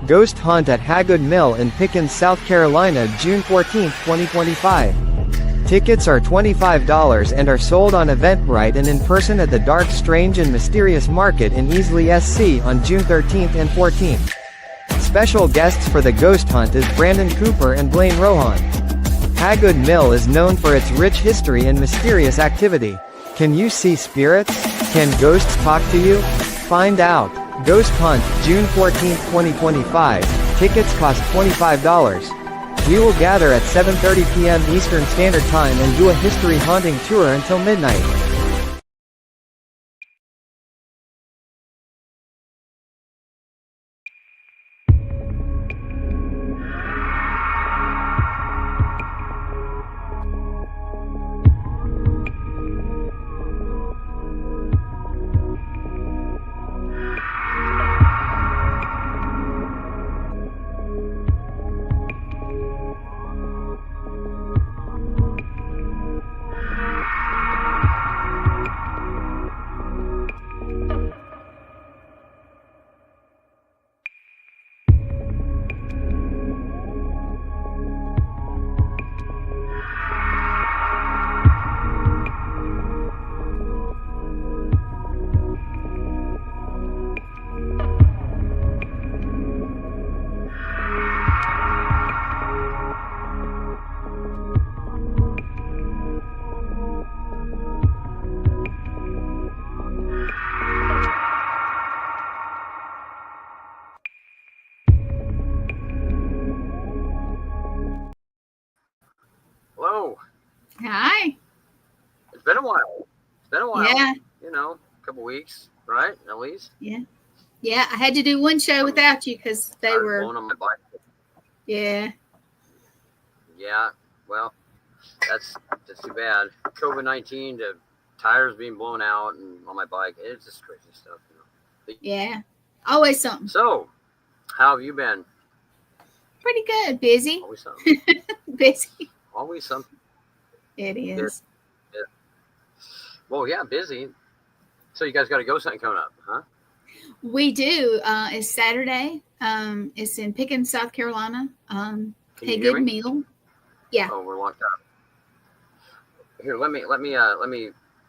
Ghost Hunt at Hagood Mill in Pickens, South Carolina, June 14, 2025. Tickets are $25 and are sold on Eventbrite and in person at the Dark, Strange and Mysterious Market in Easley, SC on June 13th and 14th. Special guests for the Ghost Hunt is Brandon Cooper and Blaine Rohan. Hagood Mill is known for its rich history and mysterious activity. Can you see spirits? Can ghosts talk to you? Find out. Ghost Hunt, June 14, 2025. Tickets cost $25. We will gather at 7:30 p.m. Eastern Standard Time and do a history haunting tour until midnight. Hello. Hi. It's been a while. Yeah. You know, a couple weeks, right? At least. Yeah. Yeah. I had to do one show without you because they were blown on my bike. Yeah. Yeah. Well, that's too bad. COVID-19 to tires being blown out and on my bike. It's just crazy stuff. You know. Yeah. Always something. So, how have you been? Pretty good. Busy. Always something. Busy. Always something. It is. Yeah. Well, yeah, busy. So you guys got a ghost hunt coming up, huh? We do. It's Saturday. It's in Pickens, South Carolina. Hey, good meal. Yeah. Oh, we're locked up. Here, let me.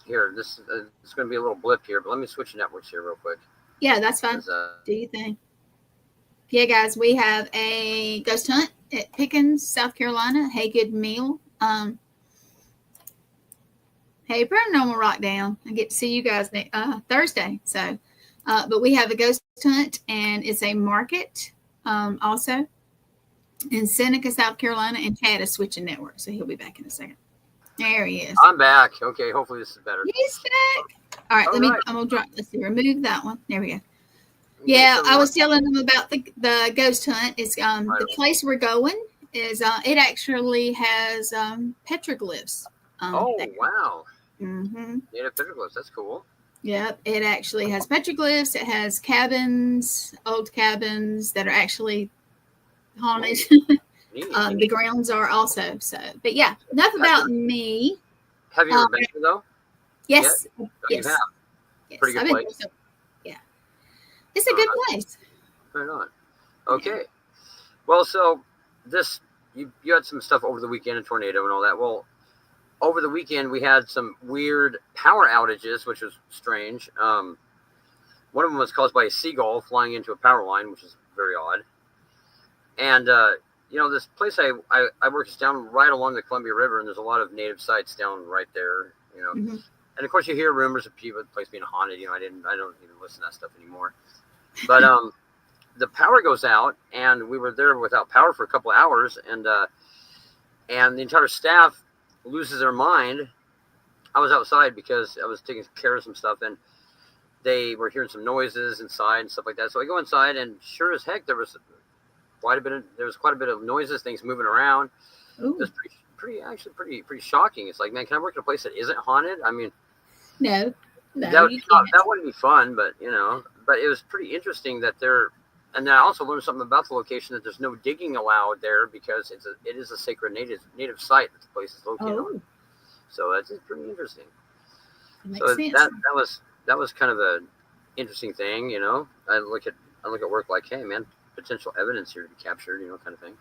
Here, this is going to be a little blip here, but let me switch networks here real quick. Yeah, that's fine. Do you think? Yeah, guys, we have a ghost hunt at Pickens, South Carolina. Hey, good meal. Hey, Paranormal Rock Down. I get to see you guys Thursday. So, but we have a ghost hunt, and it's a market also in Seneca, South Carolina, and Chad is switching network, so he'll be back in a second. There he is. I'm back. Okay, hopefully this is better. He's back. All right, I'm gonna drop. Let's see, remove that one. There we go. Yeah, I was telling them about the ghost hunt. It's the place we're going is it actually has petroglyphs. Oh wow! Mm-hmm. Native petroglyphs. That's cool. Yep, it actually has petroglyphs. It has cabins, old cabins that are actually haunted. The grounds are also so. But yeah, enough about me. Have you ever been there though? Yes. Yes. Yes. You have. Yes. Pretty good place. Yeah. It's a good place. Right on. Okay. Well, so you had some stuff over the weekend, a tornado and all that. Well, over the weekend we had some weird power outages, which was strange. One of them was caused by a seagull flying into a power line, which is very odd. And you know, this place I work is down right along the Columbia River, and there's a lot of native sites down right there. You know, and of course you hear rumors of people, the place being haunted. You know, I don't even listen to that stuff anymore. But the power goes out, and we were there without power for a couple of hours, and the entire staff loses their mind. I was outside because I was taking care of some stuff, and they were hearing some noises inside and stuff like that. So I go inside, and sure as heck, there was quite a bit of noises, things moving around. Ooh. It was pretty shocking. It's like, man, can I work in a place that isn't haunted? I mean, no, that wouldn't be fun, but you know. But it was pretty interesting that and then I also learned something about the location, that there's no digging allowed there because it is a sacred native site that the place is located on. So that's pretty interesting. So that was kind of an interesting thing, you know. I look at work like, hey man, potential evidence here to be captured, kind of thing.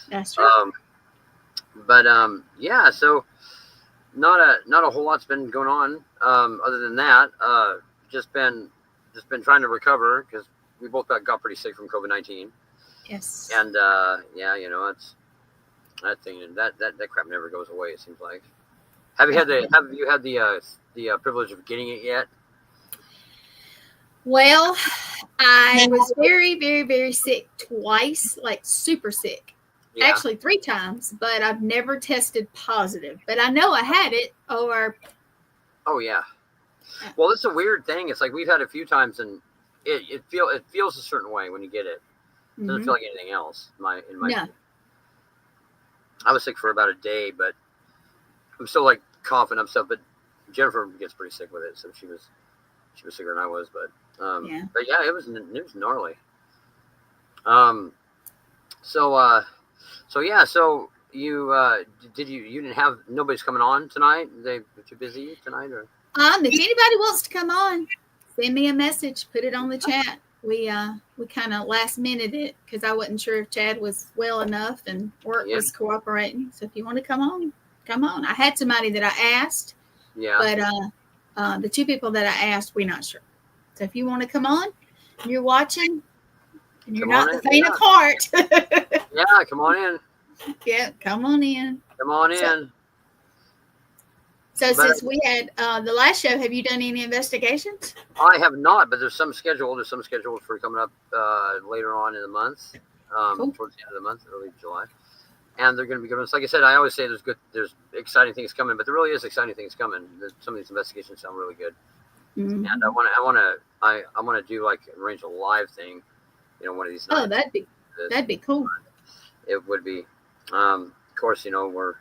That's true. Yeah, so not a whole lot's been going on. Other than that, just been trying to recover because we both got pretty sick from COVID-19. Yes. And yeah, it's that thing, and that crap never goes away. It seems like. Have you had the privilege of getting it yet? Well, I was very, very, very sick twice, like super sick. Yeah. Actually 3 times, but I've never tested positive. But I know I had it or. Oh yeah. Well, it's a weird thing. It's like we've had a few times, and it feels a certain way when you get it. It doesn't feel like anything else. In my No. I was sick for about a day, but I'm still like coughing up stuff. But Jennifer gets pretty sick with it, so she was sicker than I was. But but yeah, it was gnarly. So yeah, so you you didn't have nobody's coming on tonight? They were too busy tonight, or? If anybody wants to come on, send me a message. Put it on the chat. We kind of last minute it because I wasn't sure if Chad was well enough and work was cooperating. So if you want to come on, come on. I had somebody that I asked, but the 2 people that I asked, we're not sure. So if you want to come on, and you're watching, and you're not the faint of heart. Yeah, come on in. Yeah, come on in. Come on in. So since we had the last show, have you done any investigations? I have not, but there's some scheduled. There's some scheduled for coming up later on in the month, Cool. towards the end of the month, early July. And they're going to be good. So like I said, I always say there's exciting things coming, but there really is exciting things coming. Some of these investigations sound really good. Mm-hmm. And I want to do like arrange a live thing, one of these nights. Oh, that'd be cool. It would be. Of course, we're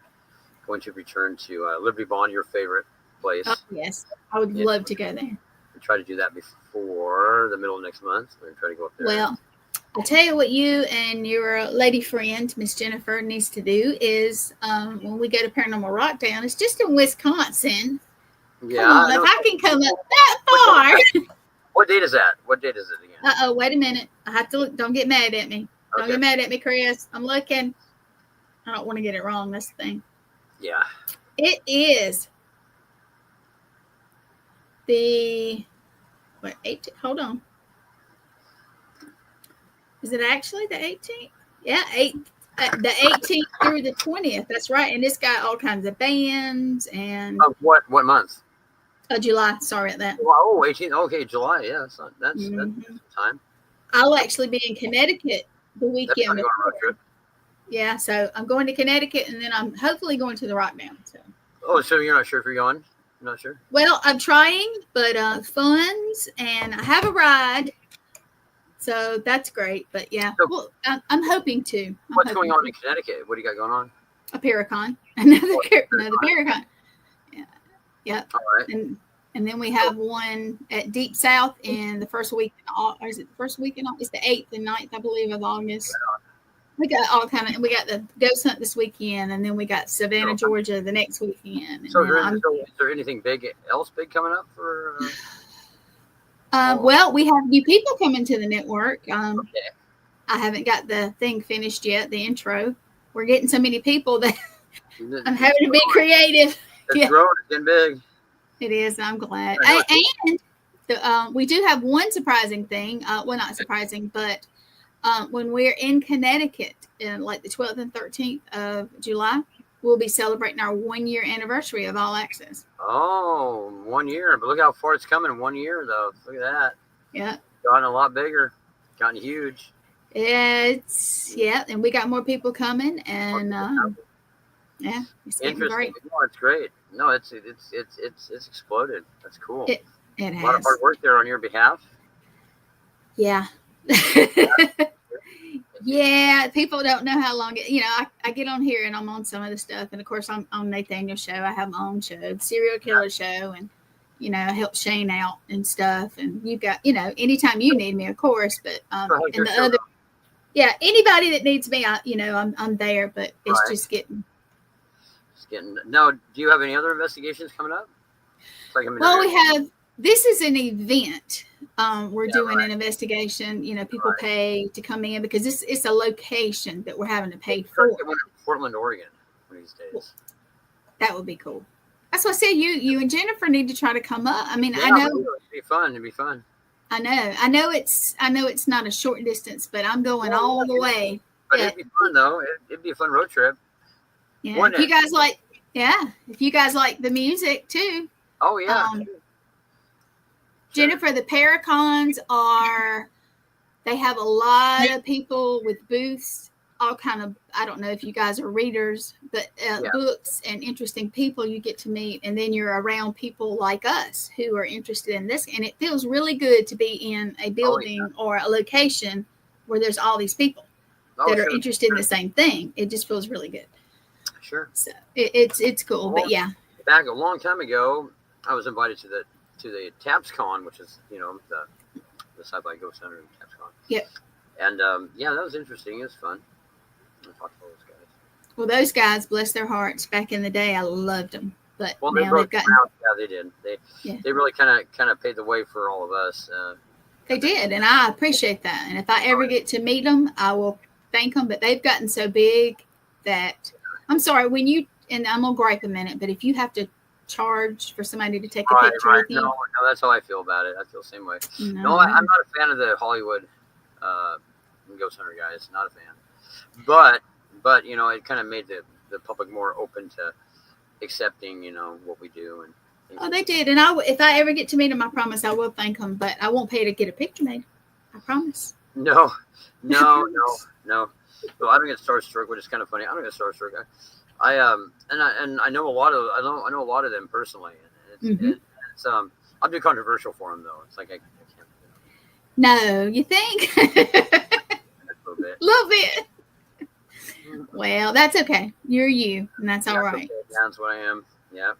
going to return to Liberty Bond, your favorite place. Oh, yes, I would love to go there. We try to do that before the middle of next month. We're going to try to go up there. Well, I'll tell you what you and your lady friend, Miss Jennifer, needs to do is when we go to Paranormal Rockdown, it's just in Wisconsin. Yeah. Come on, if I can come up that far. What date is that? What date is it again? Uh-oh, wait a minute. I have to look. Don't get mad at me. Don't get mad at me, Chris. I'm looking. I don't want to get it wrong. That's the thing. Yeah. It is the 18th? Hold on. Is it actually the 18th? Yeah, the 18th through the 20th. That's right. And it's got all kinds of bands and what month? July. Sorry at that. Oh, 18th. Okay, July. Yeah, that's time. I'll actually be in Connecticut the weekend. That's not going on a road trip. Yeah, so I'm going to Connecticut, and then I'm hopefully going to the Rockdown. So. Oh, so you're not sure if you're going? You're not sure? Well, I'm trying, but funds, and I have a ride, so that's great. But yeah, so, well, I'm hoping to. What's going on in Connecticut? What do you got going on? A Paracon, another Paracon. Yeah, yep. All right. And then we have one at Deep South in the first week. Or is it the first week? It's the 8th and 9th, I believe, of August. We got all kind of. We got the ghost hunt this weekend, and then we got Savannah, Georgia, the next weekend. So, is there anything else big coming up for? Well, we have new people coming to the network. Okay. I haven't got the thing finished yet. The intro. We're getting so many people that I'm having to be creative. It's growing. It's getting big. It is. I'm glad. And we do have one surprising thing. Well, not surprising, but. When we're in Connecticut, in like the 12th and 13th of July, we'll be celebrating our 1-year anniversary of All Access. Oh, 1 year. But look how far it's coming in 1 year, though. Look at that. Yeah. Gotten a lot bigger. Gotten huge. And we got more people coming, and it's getting great. No, it's great. No, it's exploded. That's cool. It has. A lot of hard work there on your behalf. Yeah. Yeah, people don't know how long I get on here and I'm on some of the stuff, and of course I'm on Nathaniel's show. I have my own show, the Serial Killer Show, and I help Shane out and stuff, and you got anytime you need me, of course, but and the other anybody that needs me, I'm there, but it's just getting now. Do you have any other investigations coming up? Well, we have this is an event. We're doing right. an investigation. People Right. pay to come in because it's a location that we're having to pay Try to for. get one in Portland, Oregon, one of these days. That would be cool. That's why I said you and Jennifer need to try to come up. I mean, Yeah, I know it'd be fun. It'd be fun. I know it's not a short distance, but I'm going all the way. But it'd be fun though. It'd be a fun road trip. Yeah, if you guys like, if you guys like the music too. Oh yeah. Sure. Jennifer, the Paracons they have a lot of people with booths, all kind of, I don't know if you guys are readers, but books and interesting people you get to meet. And then you're around people like us who are interested in this. And it feels really good to be in a building or a location where there's all these people that are interested in the same thing. It just feels really good. Sure. So it's cool. But yeah. Back a long time ago, I was invited to the TAPSCon, which is, the Sci-Fi Ghost Hunter and TAPSCon. Yep. And that was interesting. It was fun. I talked to those guys. Well, those guys, bless their hearts, back in the day, I loved them. But now they've gotten. Yeah, they did. They really kind of paved the way for all of us. They did, and I appreciate that. And if I ever get to meet them, I will thank them. But they've gotten so big that I'm sorry and I'm gonna gripe a minute, but if you have to charge for somebody to take a picture with you, no, that's how I feel about it. I feel the same way. No, I'm not a fan of the Hollywood Ghost Hunter guys. Not a fan. But it kind of made the public more open to accepting what we do and. Oh, they did, and if I ever get to meet them, I promise I will thank them. But I won't pay to get a picture made. I promise. No. Well, I don't get starstruck, which is kind of funny. I don't get starstruck. I know a lot of them personally. And it's I'll be controversial for them though. It's like I can't. No, you think? A little bit. Well, that's okay. You're you, and that's all right. Okay. That's what I am. Yeah.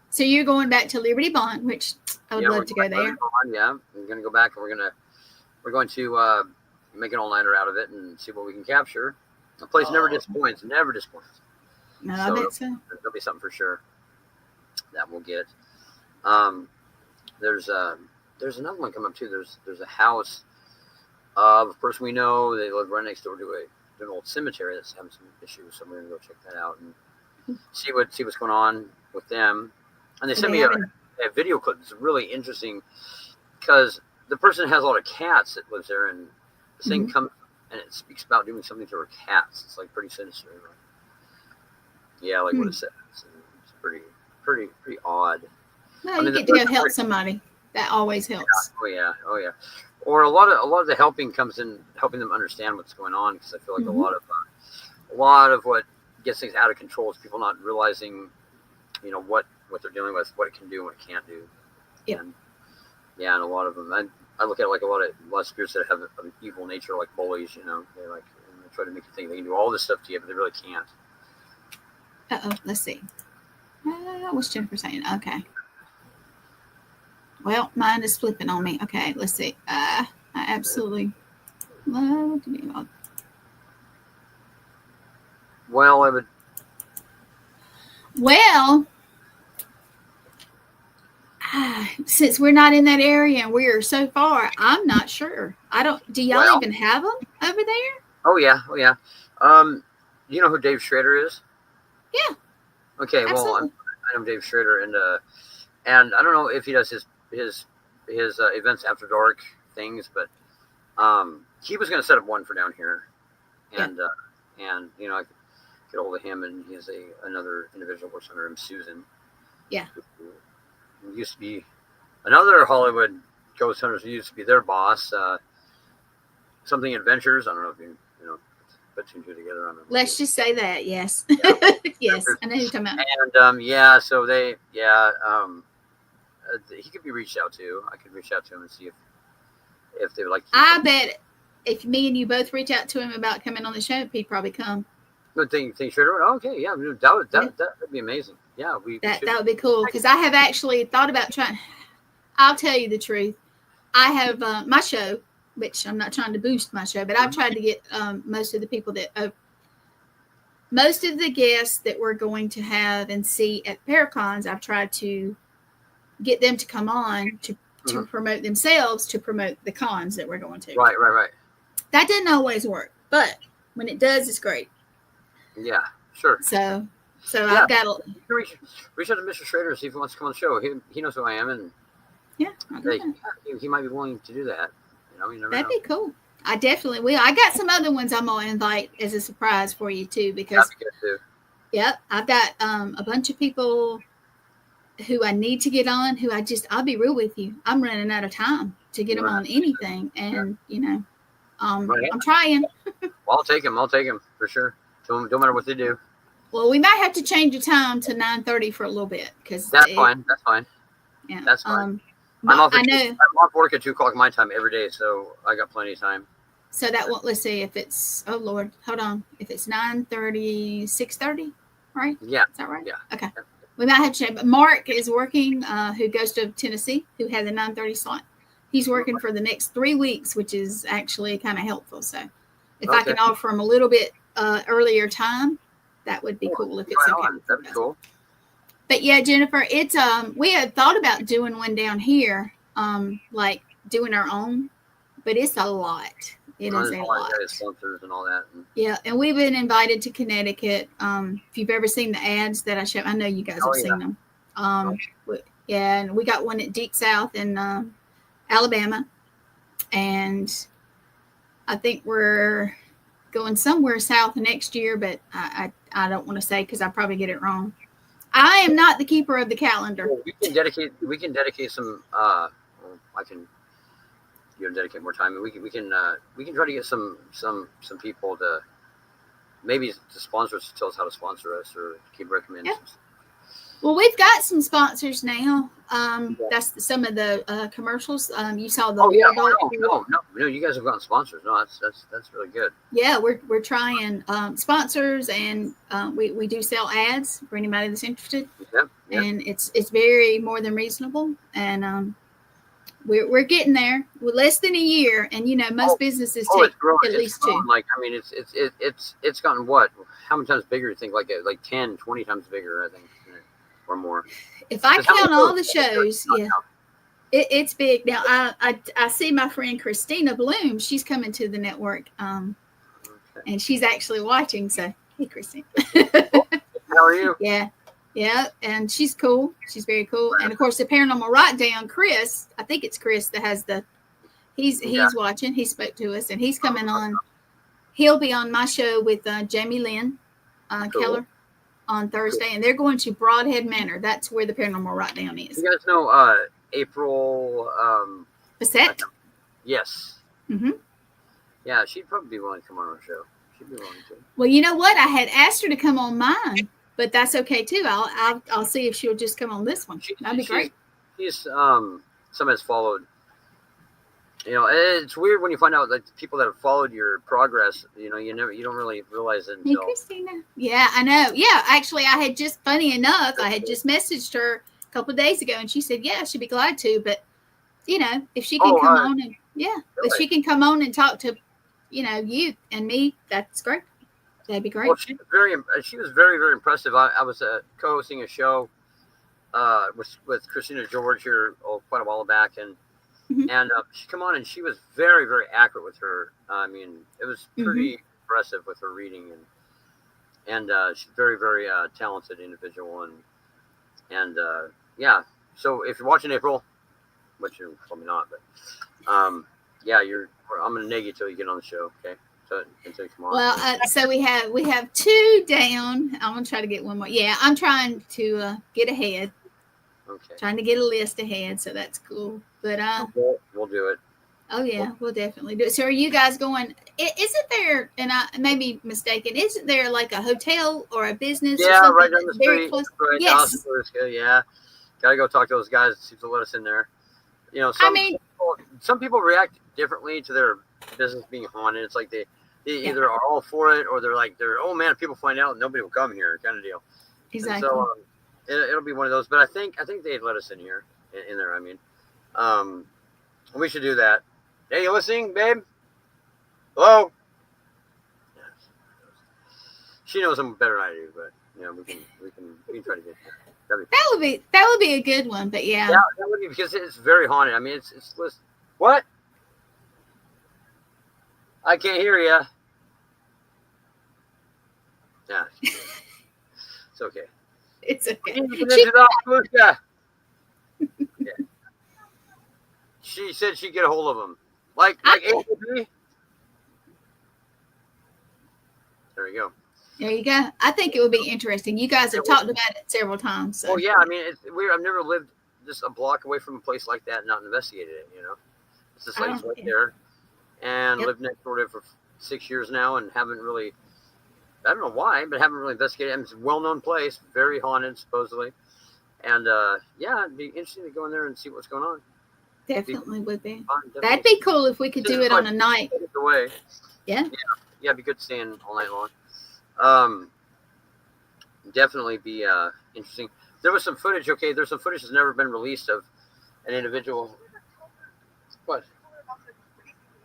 So you're going back to Liberty Bond, which I would love to go there. Yeah, we're going to go back and we're going to make an all-nighter out of it and see what we can capture. The place never disappoints. Never disappoints. No, I bet so. There'll be something for sure that we'll get. There's another one coming up too. There's a house of a person we know. They live right next door to an old cemetery that's having some issues. So we're gonna go check that out and see what's going on with them. And they sent me a video clip. It's really interesting because the person has a lot of cats that lives there, and this thing comes and it speaks about doing something to her cats. It's like pretty sinister. Like what it says. It's pretty odd. No, you get to go help somebody. That always helps. Yeah. Oh yeah. Or a lot of the helping comes in helping them understand what's going on, because I feel like a lot of what gets things out of control is people not realizing, what they're dealing with, what it can do and what it can't do. Yeah. And a lot of them, I look at like a lot of spirits that have an evil nature, like bullies. They try to make you think they can do all this stuff to you, but they really can't. Let's see. What's Jennifer saying? Okay. Well, mine is flipping on me. Okay, let's see. I absolutely love to be involved. Well, I would. Well, since we're not in that area and we are so far, I'm not sure. Do y'all even have them over there? Oh yeah. You know who Dave Schrader is? Yeah. Okay. Absolutely. Well, I know Dave Schrader, and I don't know if he does his events after dark things, but he was going to set up one for down here, and I could get a hold of him, and he has another individual works under him, Susan. Yeah. Who used to be another Hollywood ghost hunter who used to be their boss. Something Adventures. I don't know if you put two and two together on them. Let's just say that, yes. Yes, I know who you're talking about. And so he could be reached out to. I could reach out to him and see if they would like to. I bet if me and you both reach out to him about coming on the show, he'd probably come. Good thing Schrader. Okay, yeah, that would be amazing. Yeah, that would be cool, because I have actually thought about trying. I'll tell you the truth. I have my show, which I'm not trying to boost my show, but I've tried to get most of the guests that we're going to have and see at Paracons. I've tried to get them to come on to Mhm. promote themselves, to promote the cons that we're going to. Right. That doesn't always work, but when it does, it's great. Yeah, sure. So Yeah. I've got Reach out to Mr. Schrader and see if he wants to come on the show. He knows who I am, and I'll do that. he might be willing to do that. You never That'd know. be cool. I definitely will. I got some other ones I'm gonna invite as a surprise for you too, because That'd be good too. Yep, I've got a bunch of people who I need to get on. I'll be real with you, I'm running out of time to get them on anything, and I'm trying. Well, I'll take him for sure. Don't matter what they do. Well, we might have to change the time to 9:30 for a little bit, because That's fine. Yeah, that's fine. I'm off work at 2:00 my time every day, so I got plenty of time. So that won't. Let's see if it's. Oh Lord, hold on. If it's 9:30, 6:30, right? Yeah. Is that right? Yeah. Okay. We might have to change. But Mark is working. Who goes to Tennessee? Who had the 9:30 slot? He's working for the next 3 weeks, which is actually kind of helpful. So, if I can offer him a little bit earlier time, that would be cool. If it's okay. That'd be cool. But yeah, Jennifer, it's we had thought about doing one down here, like doing our own, but it's a lot. It is a lot. Sponsors and all that. Yeah, and we've been invited to Connecticut. If you've ever seen the ads that I show, I know you guys have seen them. Yeah, and we got one at Deep South in Alabama, and I think we're going somewhere south next year, but I don't want to say because I probably get it wrong. I am not the keeper of the calendar. Well, we can dedicate some. I can. Dedicate more time, and we can try to get some people to maybe to sponsor us, to tell us how to sponsor us, or keep recommending. Yeah. Well, we've got some sponsors now. That's some of the commercials. You saw the. No, you guys have gotten sponsors. No, that's really good. Yeah, we're trying sponsors, and we do sell ads for anybody that's interested. Yep. And it's very more than reasonable, and we're getting there. We're less than a year, and most businesses take at least 2. Like, I mean, it's gotten what? How many times bigger? You think like 10, 20 times bigger? I think, or more. If I count all the shows, yeah, it's big. Now I see my friend Christina Bloom. She's coming to the network, and she's actually watching. So hey, Christina. How are you? Yeah, and she's cool. She's very cool. And of course, the Paranormal Write Down, Chris, I think it's Chris that has he's watching. He spoke to us, and he's coming on. He'll be on my show with Jamie Lynn Keller on Thursday, and they're going to Broadhead Manor. That's where the Paranormal Write Down is. You guys know April Bassett? Yes. Mm-hmm. Yeah, she'd probably be willing to come on our show. She'd be willing to. Well, you know what? I had asked her to come on mine. But that's okay too. I'll see if she'll just come on this one. That'd be great. She's someone that's followed. It's weird when you find out like people that have followed your progress. You don't really realize it until. Hey, Christina. Yeah, I know. Yeah, actually, I had just messaged her a couple of days ago, and she said, "Yeah, she'd be glad to." But if she can come on and if she can come on and talk to, you and me, that's great. That'd be great. Well, she was very, very impressive. I was co-hosting a show with Christina George here quite a while back, and she come on and she was very, very accurate with her. I mean, it was pretty impressive with her reading, and she's very, very talented individual, and So if you're watching April, which you're probably not, but I'm gonna neg you till you get on the show, okay? Until tomorrow. Well, so we have 2 down. I'm gonna try to get one more. Yeah, I'm trying to get ahead. Okay. Trying to get a list ahead, so that's cool. But we'll do it. Oh yeah, we'll definitely do it. So are you guys going? Isn't there? And I may be mistaken. Isn't there like a hotel or a business? Yeah, or right down the very street. Close? Right yes. Yeah, gotta go talk to those guys. See if they'll let us in there. Some people react differently to their business being haunted. It's like they either are all for it or they're oh man, if people find out, nobody will come here, kind of deal. Exactly. And so it'll be one of those. But I think they'd let us in here, in there. I mean, we should do that. Hey, you listening, babe? Hello. She knows them better than I do, but we can try to get there. That would be a good one. But yeah, that would be, because it's very haunted. I mean, it's what? I can't hear you. Yeah, it's okay. it's okay. Yeah. She said she'd get a hold of him. Like ADT. There we go. There you go. I think it would be interesting. You guys have talked about it several times. So. Well, yeah. I mean, it's weird. I've never lived just a block away from a place like that and not investigated it. It's just like it's right there, and lived next door to it for 6 years now, and haven't really. I don't know why, but haven't really investigated it. It's a well-known place, very haunted, supposedly, and it'd be interesting to go in there and see what's going on. Definitely would be. Fun, definitely. That'd be cool if we could do it on a night. Away. Yeah. Yeah, it'd be good staying all night long. Definitely be interesting. There was some footage. Okay, there's some footage that's never been released of an individual. What?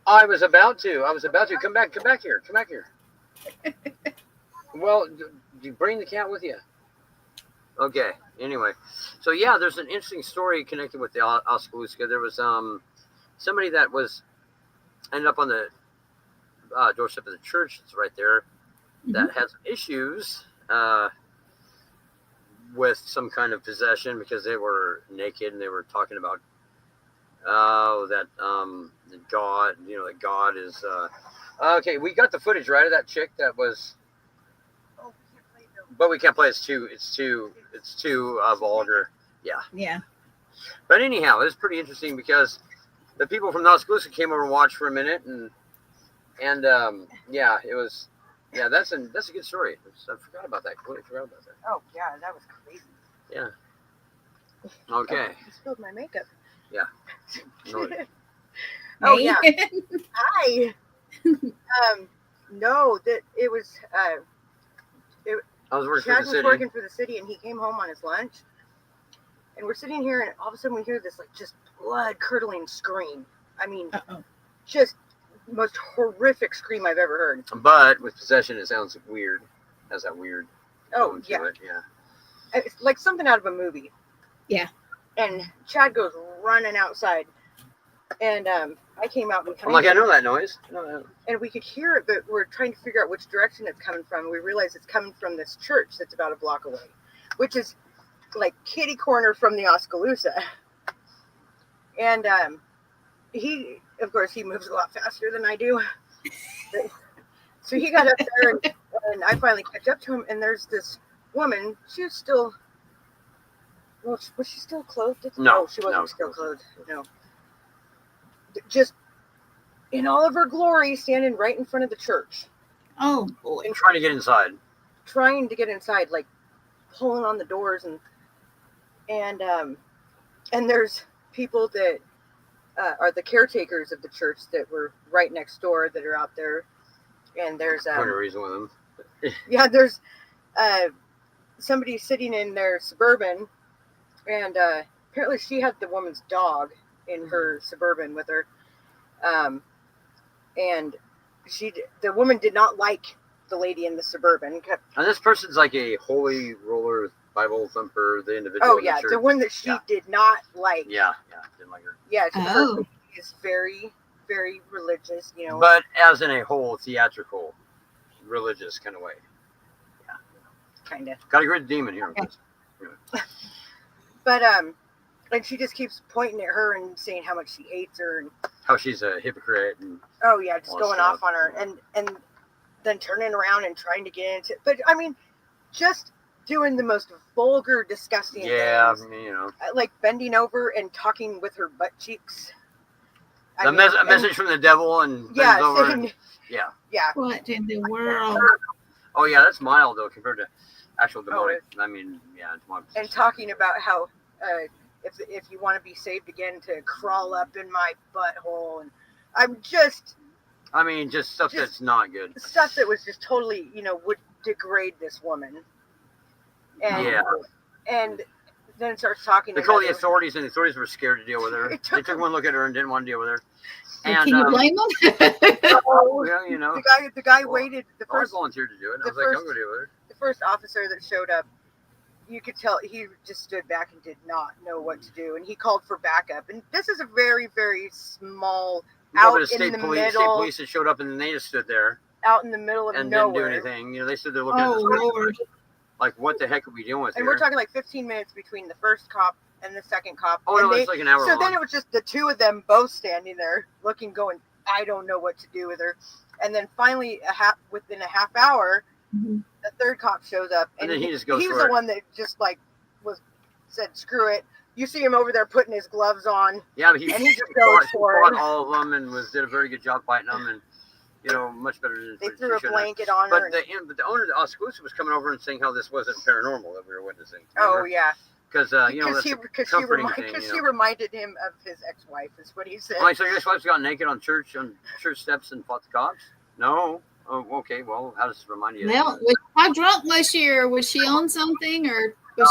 I was about to. Come back here. Well, do you bring the cat with you? Okay. Anyway, so yeah, there's an interesting story connected with the Oskaloosa. There was somebody that ended up on the doorstep of the church. It's right there. That has issues with some kind of possession because they were naked and they were talking about that God, that God is okay. We got the footage right of that chick that was. But we can't play. It's too vulgar. Yeah. But anyhow, it's pretty interesting because the people from the Oskaloosa came over and watched for a minute, and it was, that's a good story. I forgot about that. Completely forgot about that. Oh yeah, that was crazy. Yeah. Okay. You spilled my makeup. Yeah. No. Oh yeah. Hi. No, that it was. I was working Chad for the was city. working for the city, and he came home on his lunch, and we're sitting here, and all of a sudden we hear this like just blood curdling scream. I mean, just most horrific scream I've ever heard. But with possession, it sounds weird. Has that weird. Oh yeah. Yeah. It's like something out of a movie. Yeah. And Chad goes running outside, and I came out. I'm like, I know that noise. And we could hear it, but we're trying to figure out which direction it's coming from. We realize it's coming from this church that's about a block away, which is like kitty corner from the Oskaloosa. And he, of course, he moves a lot faster than I do. So he got up there, and I finally catch up to him, and there's this woman. She was still, well, was she still clothed? No, she wasn't still clothed. No. Just in all of her glory, standing right in front of the church. Oh boy! And trying to get inside, like pulling on the doors, and there's people that are the caretakers of the church that were right next door that are out there, and there's quite a reason with them. Yeah, there's somebody sitting in their Suburban, and apparently she had the woman's dog in her Suburban with her, and the woman did not like the lady in the Suburban. And this person's like a holy roller, Bible thumper, the individual. Oh yeah, the one that she did not like. Yeah, didn't like her. Yeah, her is very, very religious, But as in a whole theatrical, religious kind of way. Yeah, kind of. Got a great demon here. Okay. But and she just keeps pointing at her and saying how much she hates her and how she's a hypocrite and just going off on her and then turning around and trying to get into. But I mean, just doing the most vulgar, disgusting things. Like bending over and talking with her butt cheeks. A message from the devil and bends over. Yeah. What in the world? Oh yeah, that's mild though compared to actual demonic. I mean, yeah, demonic. And talking about how if you want to be saved again, to crawl up in my butthole, and just stuff that's not good. Stuff that was just totally, would degrade this woman. And, and then it starts talking. They called the authorities, and the authorities were scared to deal with her. They took one look at her and didn't want to deal with her. And, can you blame them? The guy waited. The first I volunteered to do it. I was like, I'm going to deal with her. The first officer that showed up, you could tell he just stood back and did not know what to do, and he called for backup. And this is a very, very small No, out but the in state the police, middle, had showed up and then they just stood there out in the middle of and nowhere. didn't do anything. You know, they stood there looking at Oh this Lord. like, what the heck are we doing with And here? we're talking like 15 minutes between the first cop and the second cop. Oh, and no, it's like an hour So long. then it was just the two of them both standing there looking, going, I don't know what to do with her. And then finally, within a half hour, Mm-hmm. the third cop shows up. And then he just goes He's for the it. one that just like said, screw it. You see him over there putting his gloves on. Yeah, but he And he just goes for fought it. all of them and did a very good job fighting them, and you know, much better than They she threw a should have. blanket on But her. the owner of the Oskaloosa was coming over and saying how this wasn't paranormal that we were witnessing. Oh, yeah. Because you know, that's Because a comforting thing. You she know. reminded him of his ex-wife, is what he said. Oh, so your ex-wife got naked on church steps and fought the cops? No. Oh, okay. Well, how does this remind you? Well, how drunk was she, or was she on something, or was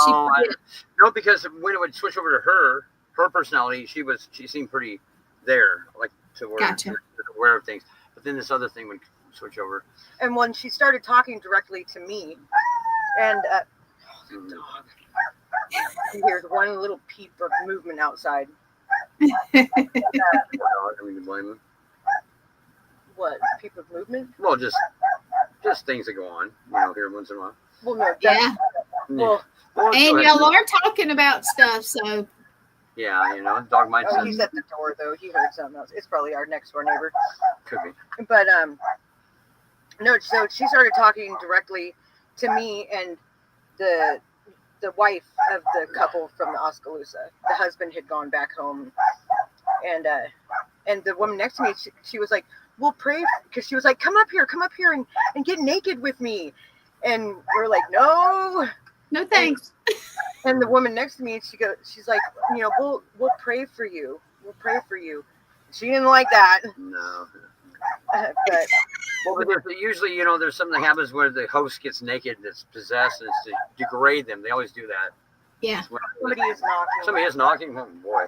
No, because when it would switch over to her personality, she seemed pretty there, like to where Gotcha. aware of things. But then this other thing would switch over. And when she started talking directly to me, and he hears one little peep of movement outside. I don't mean to blame him. What, peep of movement? Well, just things that go on, you know, here once in a while. Well, no. Yeah. Well, And y'all are talking about stuff, so. Yeah, you know, dog might. Oh, he's at the door though. He heard something else. It's probably our next door neighbor. Could be. But no. So she started talking directly to me and the wife of the couple from the Oskaloosa. The husband had gone back home, and the woman next to me, she was like, "We'll pray," because she was like, come up here and get naked with me," and we're like, "No." No thanks. And the woman next to me, she's like, you know, we'll pray for you. We'll pray for you. She didn't like that. No. But Usually, you know, there's something that happens where the host gets naked, that's possessed, and it's to degrade them. They always do that. Yeah. somebody is knocking. Somebody is knocking. Oh boy,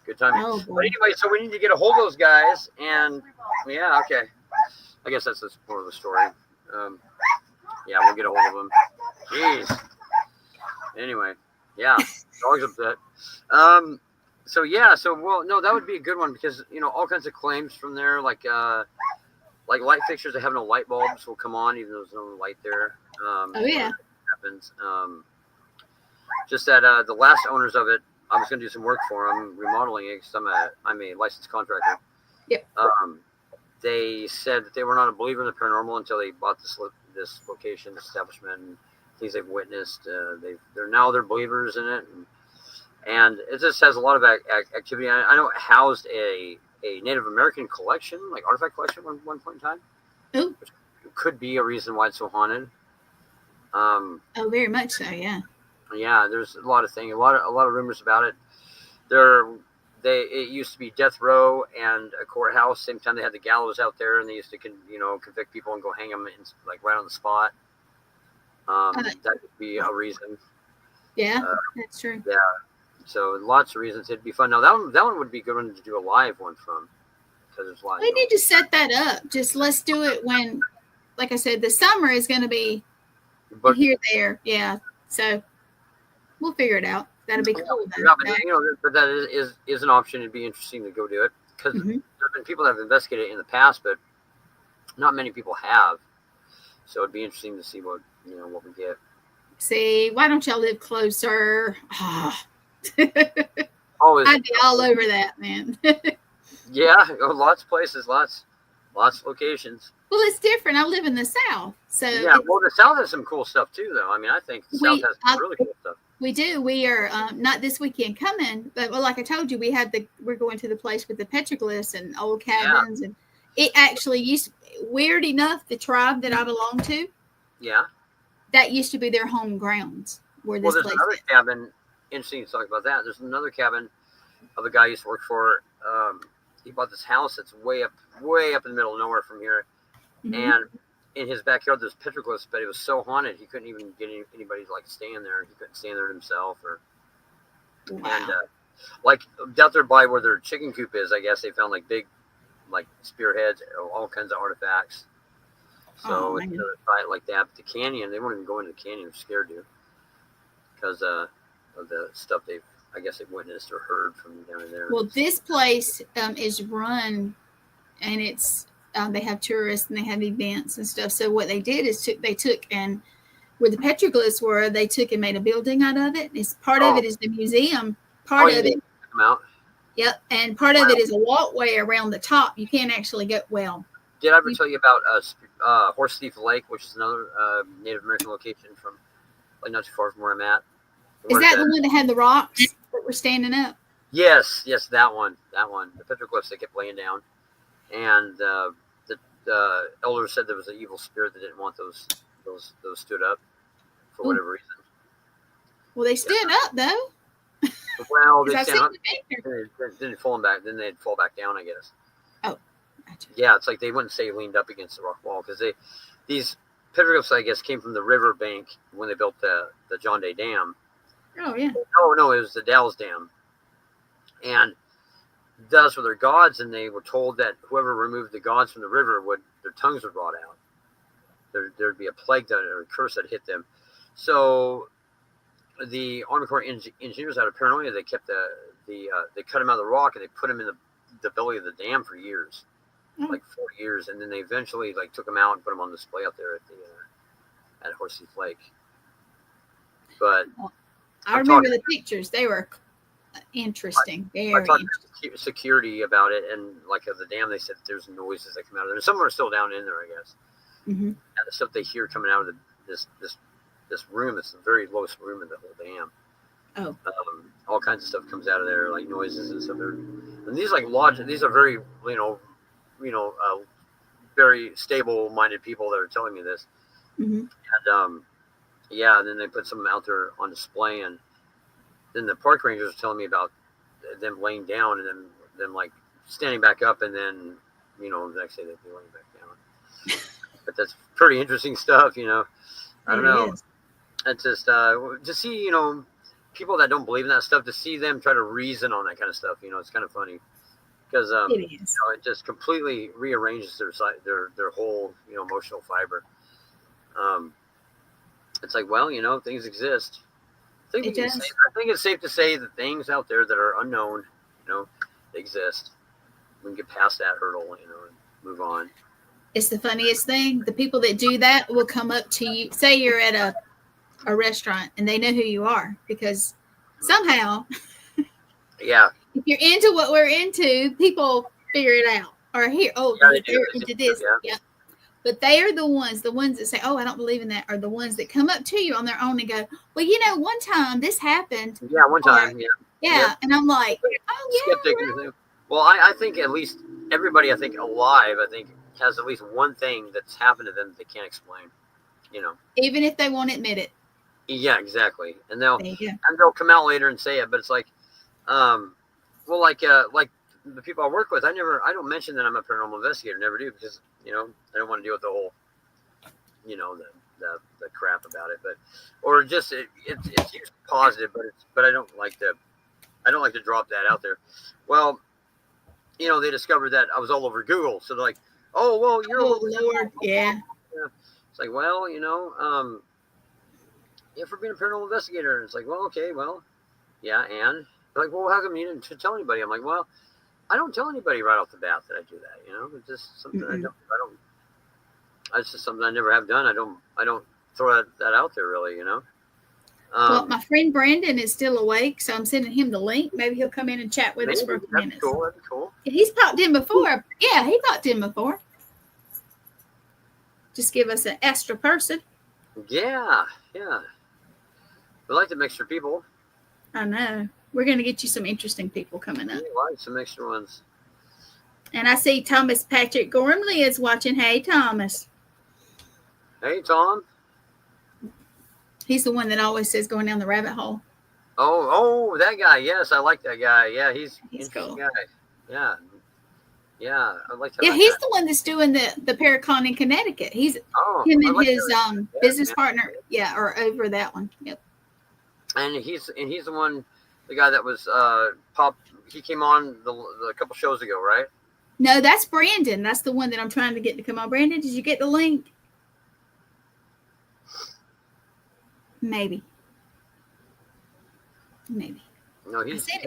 good timing. Oh, boy. But anyway, so we need to get a hold of those guys, and yeah, okay. I guess that's more of the story. Yeah, we'll get a hold of them. Jeez. Anyway, yeah, dog's upset. So well, that would be a good one because you know all kinds of claims from there, like light fixtures that have no light bulbs will come on even though there's no light there. Oh yeah. Happens. Just that the last owners of it, I was going to do some work for them, remodeling it because I'm a licensed contractor. Yep. They said that they were not a believer in the paranormal until they bought this location, this establishment, and things they've witnessed. They're believers in it, and it just has a lot of activity. I know it housed a Native American collection, like artifact collection, at one point in time. Ooh. Which could be a reason why it's so haunted. Oh, very much so. Yeah. Yeah, there's a lot of things, a lot of rumors about it. It used to be death row and a courthouse. Same time they had the gallows out there, and they used to convict people and go hang them like right on the spot. That would be a reason. Yeah, that's true. Yeah, so lots of reasons. It'd be fun. Now that one would be a good one to do a live one from, because there's a lot. We need to set that up. Just let's do it when, like I said, the summer is going to be here, there. Yeah, so we'll figure it out. That'll be cool. Yeah, but that is an option. It'd be interesting to go do it because there have been people that have investigated it in the past, but not many people have. So it'd be interesting to see what we get. See, why don't y'all live closer? Oh, I'd be all over that, man. Yeah, lots of places, lots of locations. Well, it's different. I live in the South, so yeah. Well, the South has some cool stuff too, though. I mean, I think the South has some really cool stuff. We do. We are not this weekend coming, but like I told you, we're going to the place with the petroglyphs and old cabins, and it actually weird enough, the tribe that I belong to. Yeah. That used to be their home grounds. There's another cabin. Interesting to talk about that. There's another cabin of a guy I used to work for. He bought this house that's way up in the middle of nowhere from here, and in his backyard there's petroglyphs, but it was so haunted he couldn't even get anybody to like stand there. He couldn't stand there himself, and like out there by where their chicken coop is, I guess they found like big, like spearheads, all kinds of artifacts. So it's another site like that. But the canyon, they won't even go into the canyon. They're scared to, because of the stuff I guess they've witnessed or heard from down there. Well, this place is run, and it's they have tourists and they have events and stuff. So what they did is they took and where the petroglyphs were, they took and made a building out of it. It's part of it is the museum. Part of it. Come out. Yep, and part of it is a walkway around the top. You can't actually go. Well, did I ever tell you about Horse Thief Lake, which is another Native American location from like not too far from where I'm at? Is that the one that had the rocks that were standing up? Yes, that one. The petroglyphs they kept laying down, and the elders said there was an evil spirit that didn't want those stood up for whatever reason. Well, they stood up though. Well, they stand up, then fall back. Then they'd fall back down, I guess. Oh, gotcha. Yeah, it's like they wouldn't say leaned up against the rock wall because these petroglyphs, I guess, came from the river bank when they built the John Day Dam. Oh yeah. No, it was the Dalles Dam, and thus were their gods, and they were told that whoever removed the gods from the river their tongues would rot out. There'd be a plague or a curse that hit them. So the Army Corps engineers out of paranoia, they kept they cut them out of the rock and they put them in the belly of the dam for years, like 4 years, and then they eventually like took them out and put them on display out there at Horse Thief Lake. But I remember the pictures; they were interesting. I talked to security about it, and like of the dam, they said there's noises that come out of there. And some are still down in there, I guess. Mm-hmm. And the stuff they hear coming out of this room, it's the very lowest room in the whole dam. Oh. All kinds of stuff comes out of there, like noises and stuff. And these these are very, very stable-minded people that are telling me this. Mm-hmm. And and then they put some out there on display, and then the park rangers are telling me about them laying down and then them like standing back up, and then the next day they'd be laying back down. But that's pretty interesting stuff, I don't know. It's just to see, people that don't believe in that stuff, to see them try to reason on that kind of stuff, it's kind of funny because it just completely rearranges their whole emotional fiber. It's like, well, things exist. I think it's safe to say that things out there that are unknown, they exist. We can get past that hurdle, and move on. It's the funniest thing. The people that do that will come up to you. Say you're at a restaurant and they know who you are because somehow, yeah, if you're into what we're into, people figure it out. Or here, they're into this. Yeah. But they are the ones that say, "Oh, I don't believe in that," are the ones that come up to you on their own and go, "Well, one time this happened." Yeah, one time. Yeah. And I'm like, "Oh, yeah." Skeptic. Well, I think at least everybody, alive, has at least one thing that's happened to them that they can't explain. Even if they won't admit it. Yeah, exactly. And they'll come out later and say it, but it's like, like the people I work with, I don't mention that I'm a paranormal investigator, never do, because I don't want to deal with the whole, the crap about it, or just it's usually positive, but I don't like to drop that out there. Well, they discovered that I was all over Google, so they're like, "Oh, well, you're Lord, yeah." It's like, well, for being a paranormal investigator, it's like, well, okay, well, yeah, and they're like, well, how come you didn't tell anybody? I'm like, well, I don't tell anybody right off the bat that I do that. It's just something it's just something I never have done. I don't throw that out there really, Well, my friend Brandon is still awake, so I'm sending him the link. Maybe he'll come in and chat with us for a few minutes. That'd be cool. He's popped in before. Yeah, he popped in before. Just give us an extra person. Yeah. We like to mix your people. I know. We're going to get you some interesting people coming up. We like some extra ones. And I see Thomas Patrick Gormley is watching. Hey, Thomas. Hey, Tom. He's the one that always says going down the rabbit hole. Oh, that guy. Yes, I like that guy. Yeah, he's cool. Guy. Yeah, I like that. Yeah, he's the one that's doing the Paracon in Connecticut. He's him and his business partner. Yeah, or over that one. Yep. And he's the one, the guy that was he came on the couple shows ago, right? No, that's Brandon. That's the one that I'm trying to get to come on. Brandon, did you get the link? Maybe. Maybe. No, I sent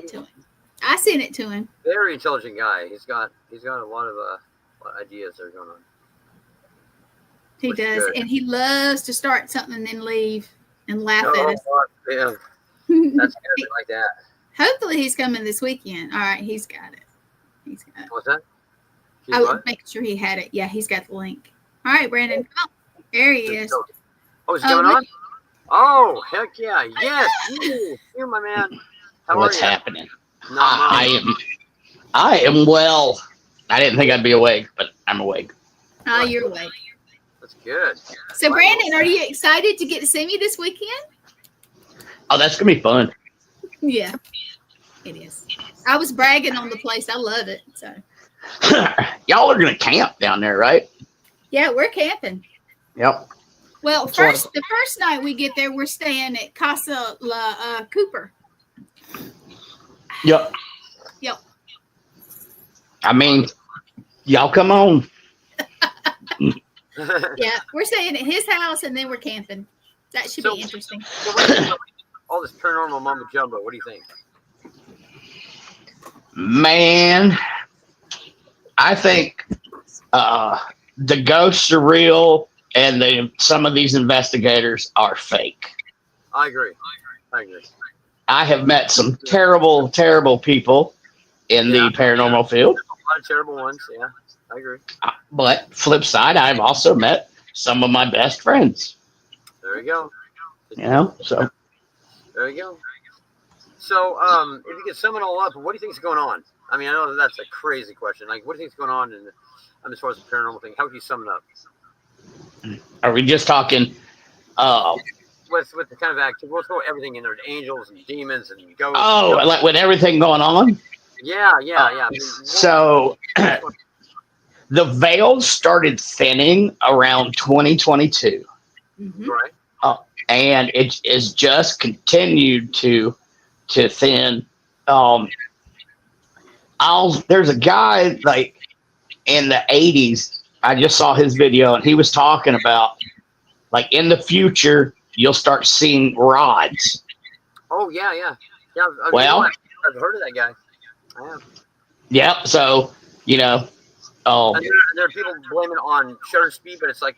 it to him. Very intelligent guy. He's got a lot of ideas that are going on. He does, and he loves to start something and then leave and laugh at us. Yeah, that's good. I like that. Hopefully, he's coming this weekend. All right, he's got it. What's that? I was making sure he had it. Yeah, he's got the link. All right, Brandon. Oh, there he is. Oh, is he coming on? Oh, heck yeah. Yes, you my man. What's happening? I am well. I didn't think I'd be awake, but I'm awake. Oh, you're awake. That's good. So, Brandon, are you excited to get to see me this weekend? Oh, that's going to be fun. Yeah, it is. I was bragging on the place. I love it. So, y'all are going to camp down there, right? Yeah, we're camping. Yep. Well, the first night we get there, we're staying at Casa La Cooper. Yep. Yep. I mean, y'all come on. Yeah, we're staying at his house and then we're camping. That should be interesting. All this paranormal mumbo jumbo. What do you think? Man, I think the ghosts are real and some of these investigators are fake. I agree. I have met some terrible, terrible people in the paranormal field. A lot of terrible ones, yeah. I agree. But flip side, I've also met some of my best friends. There you go. So. There you go. So, if you could sum it all up, what do you think is going on? I mean, I know that's a crazy question. Like, what do you think is going on as far as the paranormal thing? How would you sum it up? Are we just talking with the kind of activity? We'll throw everything in there: angels and demons and ghosts. Oh, like with everything going on? Yeah. I mean, so the veil started thinning around 2022. Mm-hmm. Right. And it is just continued to thin. There's a guy like in the 80s. I just saw his video and he was talking about like in the future you'll start seeing rods. Oh yeah. I've heard of that guy. I have. Yeah. So and there are people blaming it on shutter speed, but it's like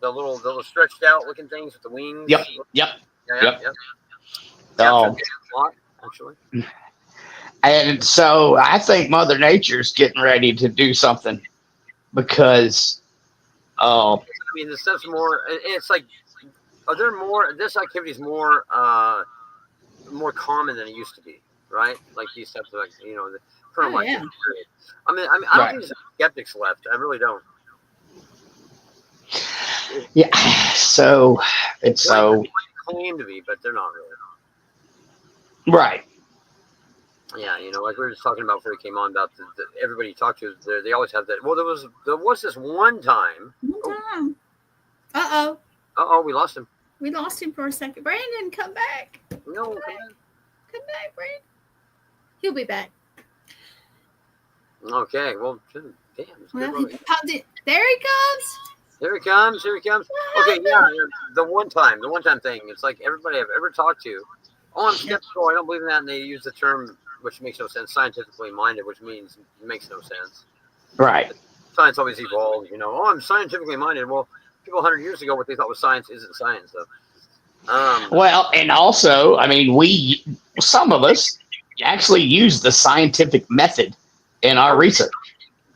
the little stretched out looking things with the wings. Yep. Yeah, actually. And so I think Mother Nature's getting ready to do something because I mean, this stuff's more. It's like, are there more? This activity is more common than it used to be, right? Like these types of, the current life. Yeah. I mean, I don't think there's skeptics left. I really don't. Yeah. So it's they claim to be, but they're not really. Right. Yeah, like we were just talking about before we came on about the everybody you talk to, they always have that. Well, there was this one time. Uh-oh, we lost him. We lost him for a second. Brandon, come back. No, come back, Brandon. He'll be back. Okay, well, damn. Well, there he comes. Here he comes. Okay, yeah, the one time thing. It's like everybody I've ever talked to. Oh, I'm skeptical. I don't believe in that. And they use the term, which makes no sense, scientifically minded, which means it makes no sense. Right. Science always evolves, Oh, I'm scientifically minded. Well, people 100 years ago, what they thought was science isn't science, though. Well, and also, I mean, some of us actually use the scientific method in our research.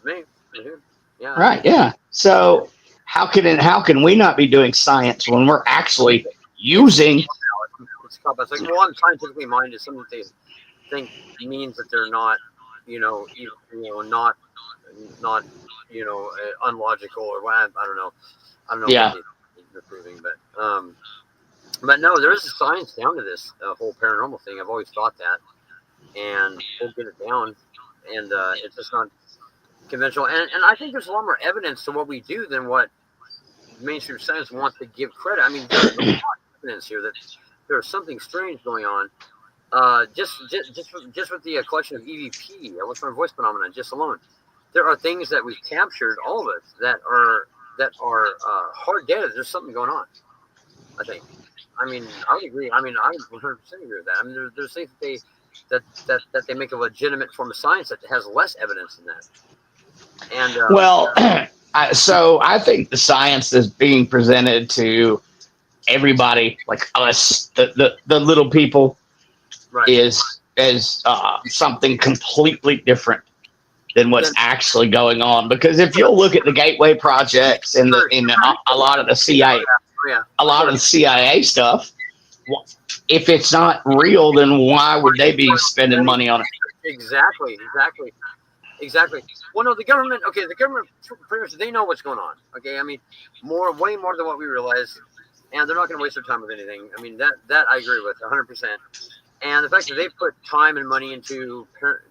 Me. Yeah. Right. Yeah. So how can we not be doing science when we're actually using? It's like, well, I'm scientifically minded. Something they think means that they're not, not unlogical or what. I don't know. Yeah. What they're proving, but no, there is a science down to this whole paranormal thing. I've always thought that, and we'll get it down, and it's just not conventional. And I think there's a lot more evidence to what we do than what mainstream science wants to give credit. I mean, there's a lot of evidence here that there's something strange going on. Just with the collection of EVP, electronic voice phenomenon, just alone, there are things that we've captured, all of us, that are hard data. There's something going on, I think. I mean, I would agree. I mean, I would 100% agree with that. I mean, there's things that they make a legitimate form of science that has less evidence than that. And well, so I think the science is being presented to everybody, like us, the little people, right. is something completely different than what's actually going on. Because if you'll look at the gateway projects and a lot of the CIA, a lot of the CIA stuff, if it's not real, then why would they be spending money on it? Exactly. Well, no, the government pretty much, they know what's going on. Okay, I mean, way more than what we realize, and they're not going to waste their time with anything. I mean, that I agree with 100%. And the fact that they put time and money into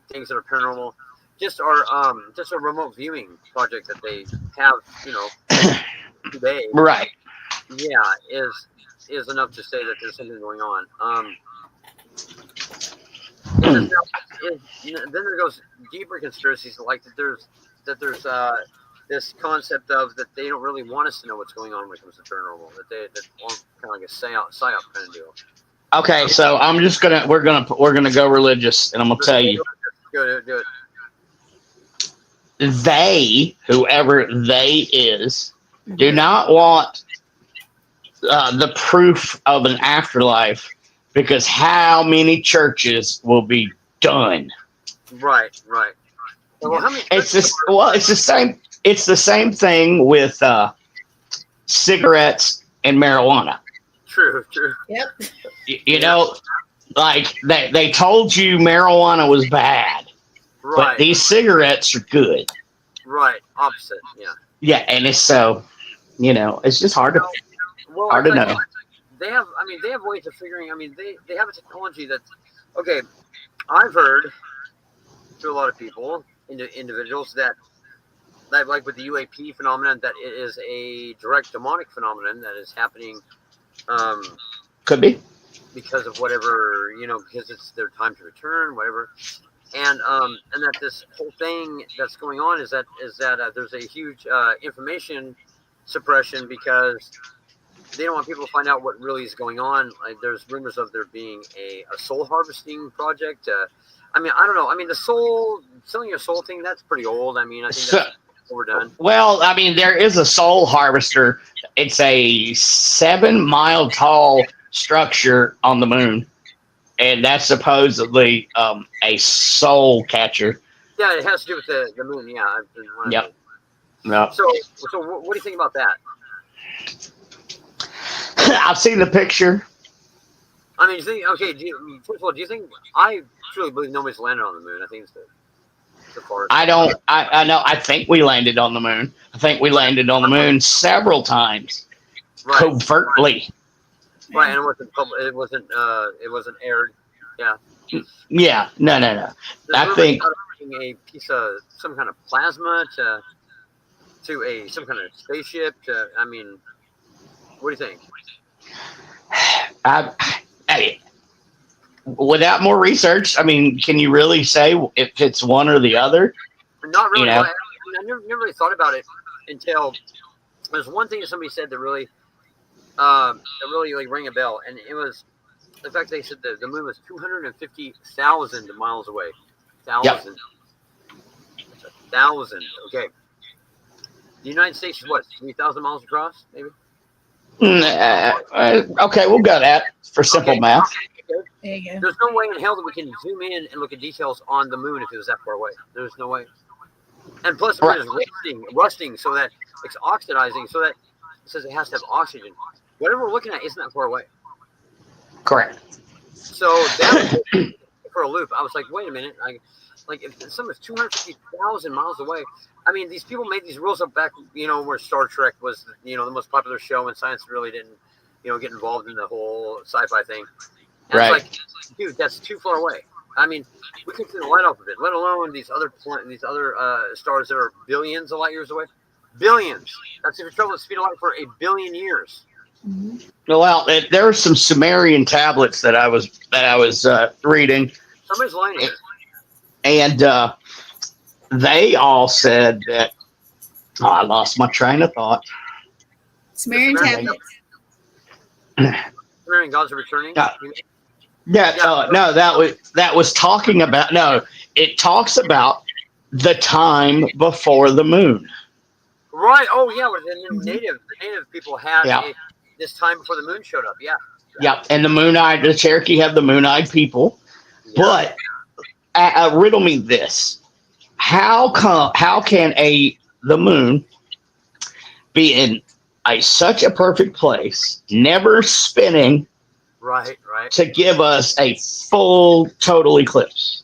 things that are paranormal, just a remote viewing project that they have, today. Right. Yeah, is enough to say that there's something going on. Then there goes deeper conspiracies, like that there's this concept of that they don't really want us to know what's going on when it comes to paranormal. That want kind of like a psyop kind of deal. Okay, so we're gonna go religious, and I'm gonna tell you. Do it. They, whoever they is, do not want the proof of an afterlife, because how many churches will be done? Right. Well, how many? It's the same thing with cigarettes and marijuana. True. Yep. You know, like they told you marijuana was bad, but these cigarettes are good. Right. Opposite. Yeah. Yeah, and it's so, it's just hard to know. They have ways of figuring. I mean, they have a technology that's okay. I've heard to a lot of people, individuals that like with the UAP phenomenon, that it is a direct demonic phenomenon that is happening. Could be because of whatever, because it's their time to return, whatever, and that this whole thing that's going on is that there's a huge information suppression, because they don't want people to find out what really is going on. Like, there's rumors of there being a soul harvesting project. I mean, I don't know. I mean, selling your soul thing, that's pretty old. I mean, I think that's overdone. Well, I mean, there is a soul harvester. It's a 7-mile tall structure on the moon, and that's supposedly a soul catcher. Yeah, it has to do with the moon. Yeah. Yep. No. So what do you think about that? I've seen the picture. I mean, first of all, do you think, I truly believe nobody's landed on the moon? I think it's the farthest. I don't. I know. I think we landed on the moon. I think we landed on the moon several times, covertly. Right, and it wasn't public. It wasn't aired. Yeah. Yeah. No. I think a piece of some kind of plasma to some kind of spaceship. I mean, what do you think? Without more research, I mean, can you really say if it's one or the other? Not really. I never really thought about it until there's one thing that somebody said that really like rang a bell, and it was the fact they said the moon was 250,000 miles away. 1,000. Yep. That's 1,000. Okay. The United States is what, 3,000 miles across, maybe? Okay, we'll go that for simple math. There you go. There's no way in hell that we can zoom in and look at details on the moon if it was that far away. There's no way. And plus, the moon is rusting, so that it's oxidizing, so that it says it has to have oxygen. Whatever we're looking at isn't that far away. Correct. So that was for a loop. I was like, wait a minute. If something's 250,000 miles away, I mean, these people made these rules up back, where Star Trek was, the most popular show, and science really didn't, get involved in the whole sci-fi thing. And it's like, dude, that's too far away. I mean, we can see the light off of it, let alone these other stars that are billions of light years away. Billions. That's if you travel at the speed of light for 1 billion years. Mm-hmm. Well, there were some Sumerian tablets that I was reading. Somebody's lying here. And they all said that. Oh, I lost my train of thought. Sumerian tablets. Superman and Gods Are Returning. No, that was talking about. No, it talks about the time before the moon. Right. Oh yeah. Where the native people had this time before the moon showed up. Yeah. Yep. And the Cherokee have the moon-eyed people. Yeah. But riddle me this: how can the moon be in such a perfect place, never spinning? Right. To give us a full total eclipse.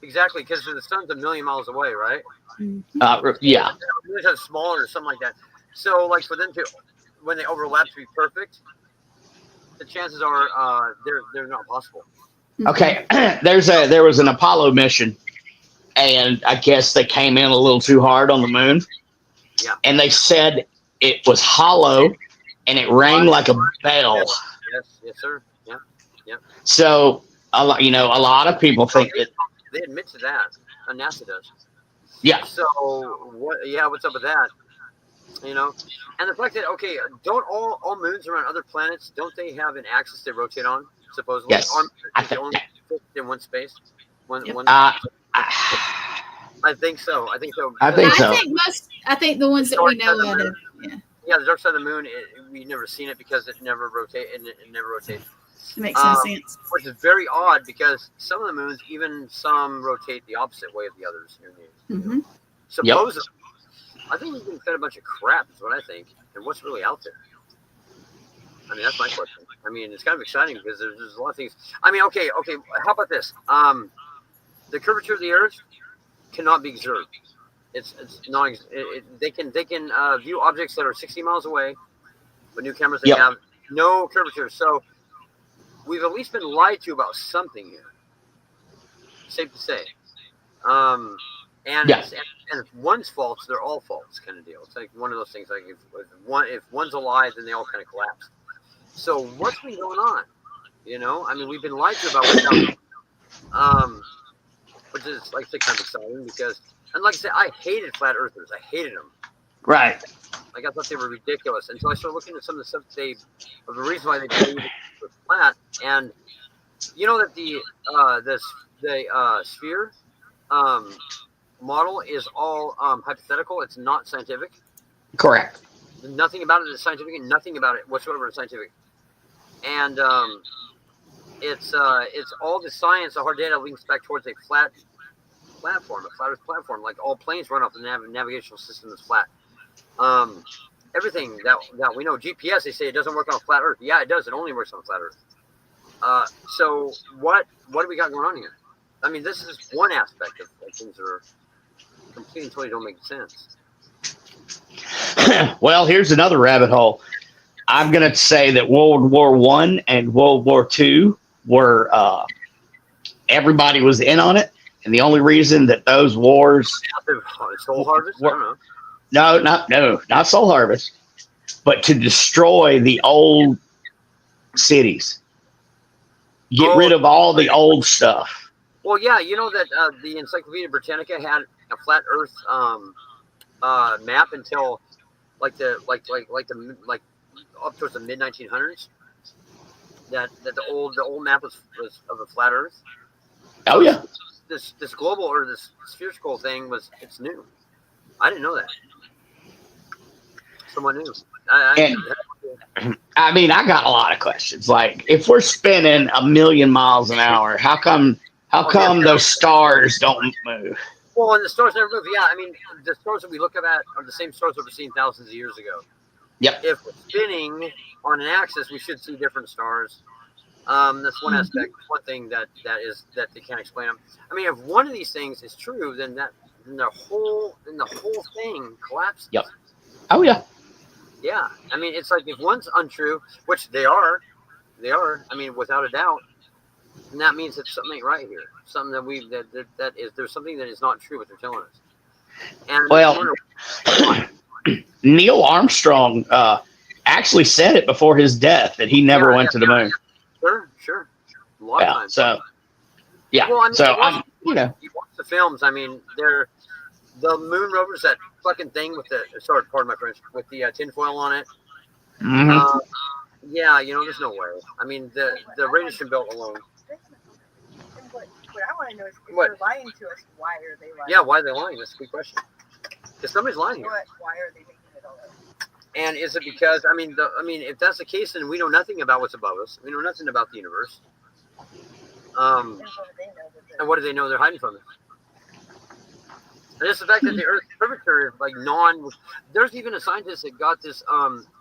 Exactly, because the sun's a million miles away, right? Yeah. Moons have smaller or something like that. So, like for them to, when they overlap to be perfect, the chances are they're not possible. Okay, there was an Apollo mission, and I guess they came in a little too hard on the moon. Yeah. And they said it was hollow, and it rang like a bell. Yes, sir. Yeah. So a lot of people think that they admit to that. NASA does. Yeah. So what's up with that? And the fact that don't all moons around other planets, don't they have an axis they rotate on? Supposedly, yes. They only fit in one space. I think so. I think so. I think the ones that we know of. Yeah, the dark side of the moon. We've never seen it because it never rotates. It never rotates. It makes no sense. Which is very odd because some of the moons, even some rotate the opposite way of the others. Supposedly, I think we've been fed a bunch of crap. Is what I think. And what's really out there? I mean, that's my question. I mean, it's kind of exciting because there's a lot of things. I mean, okay. How about this? The curvature of the Earth cannot be observed. It's not. They can view objects that are 60 miles away, but new cameras they have no curvature. So we've at least been lied to about something here. Safe to say. And if one's faults, they're all faults, kind of deal. It's like one of those things. Like if one's a lie, then they all kind of collapse. So what's been going on? I mean, we've been lied to about what's happening. Which is like kind of exciting because, and like I said, I hated flat earthers. I hated them. Right. Like I thought they were ridiculous until I started looking at some of the stuff of the reason why they believe it was flat. And that the sphere model is all hypothetical. It's not scientific. Correct. Nothing about it is scientific, and nothing about it whatsoever is scientific. And it's all the science, the hard data links back towards a flat platform, a flat Earth platform. Like all planes run off the navigational system is flat. Everything that we know, GPS, they say it doesn't work on a flat Earth. Yeah, it does. It only works on a flat Earth. So what do we got going on here? I mean, this is one aspect of things that are completely and totally don't make sense. Well, here's another rabbit hole. I'm going to say that World War I and World War II were everybody was in on it, and the only reason that those wars Soul Harvest? I don't know. Not Soul Harvest, but to destroy the old cities, get rid of all the old stuff. Well, yeah, that the Encyclopedia Britannica had a flat Earth map until like up towards the mid 1900s. That the old map was of a flat Earth. Oh yeah. This global or this spherical thing it's new. I didn't know that. Someone knew. I mean, I got a lot of questions. Like, if we're spinning 1,000,000 miles an hour, how come those stars don't move? Well, and the stars never move. Yeah, I mean, the stars that we look at are the same stars that we've seen thousands of years ago. Yep. If we're spinning on an axis, we should see different stars. That's one aspect. One thing that they can't explain them. I mean, if one of these things is true, then the whole thing collapses. Yep. Oh yeah. Yeah. I mean, it's like if one's untrue, which they are. I mean, without a doubt. And that means that something ain't right here. Something there's something that is not true what they're telling us. And Neil Armstrong actually said it before his death that he never went to the moon. Sure. A lot of times. So, yeah. Well, I mean, you watch the films. I mean, they're the moon rovers, that fucking thing with pardon my French, with the tinfoil on it. Mm-hmm. Yeah, there's no way. I mean, the radiation belt alone. What I want to know is if What? they're lying to us, why are they lying? Yeah, why are they lying? That's a good question. Because somebody's lying here. Why are they making it all up? And is it because if that's the case, then we know nothing about what's above us. We know nothing about the universe. And what do they know they're hiding from it? And it's the fact that the Earth's curvature is like there's even a scientist that got this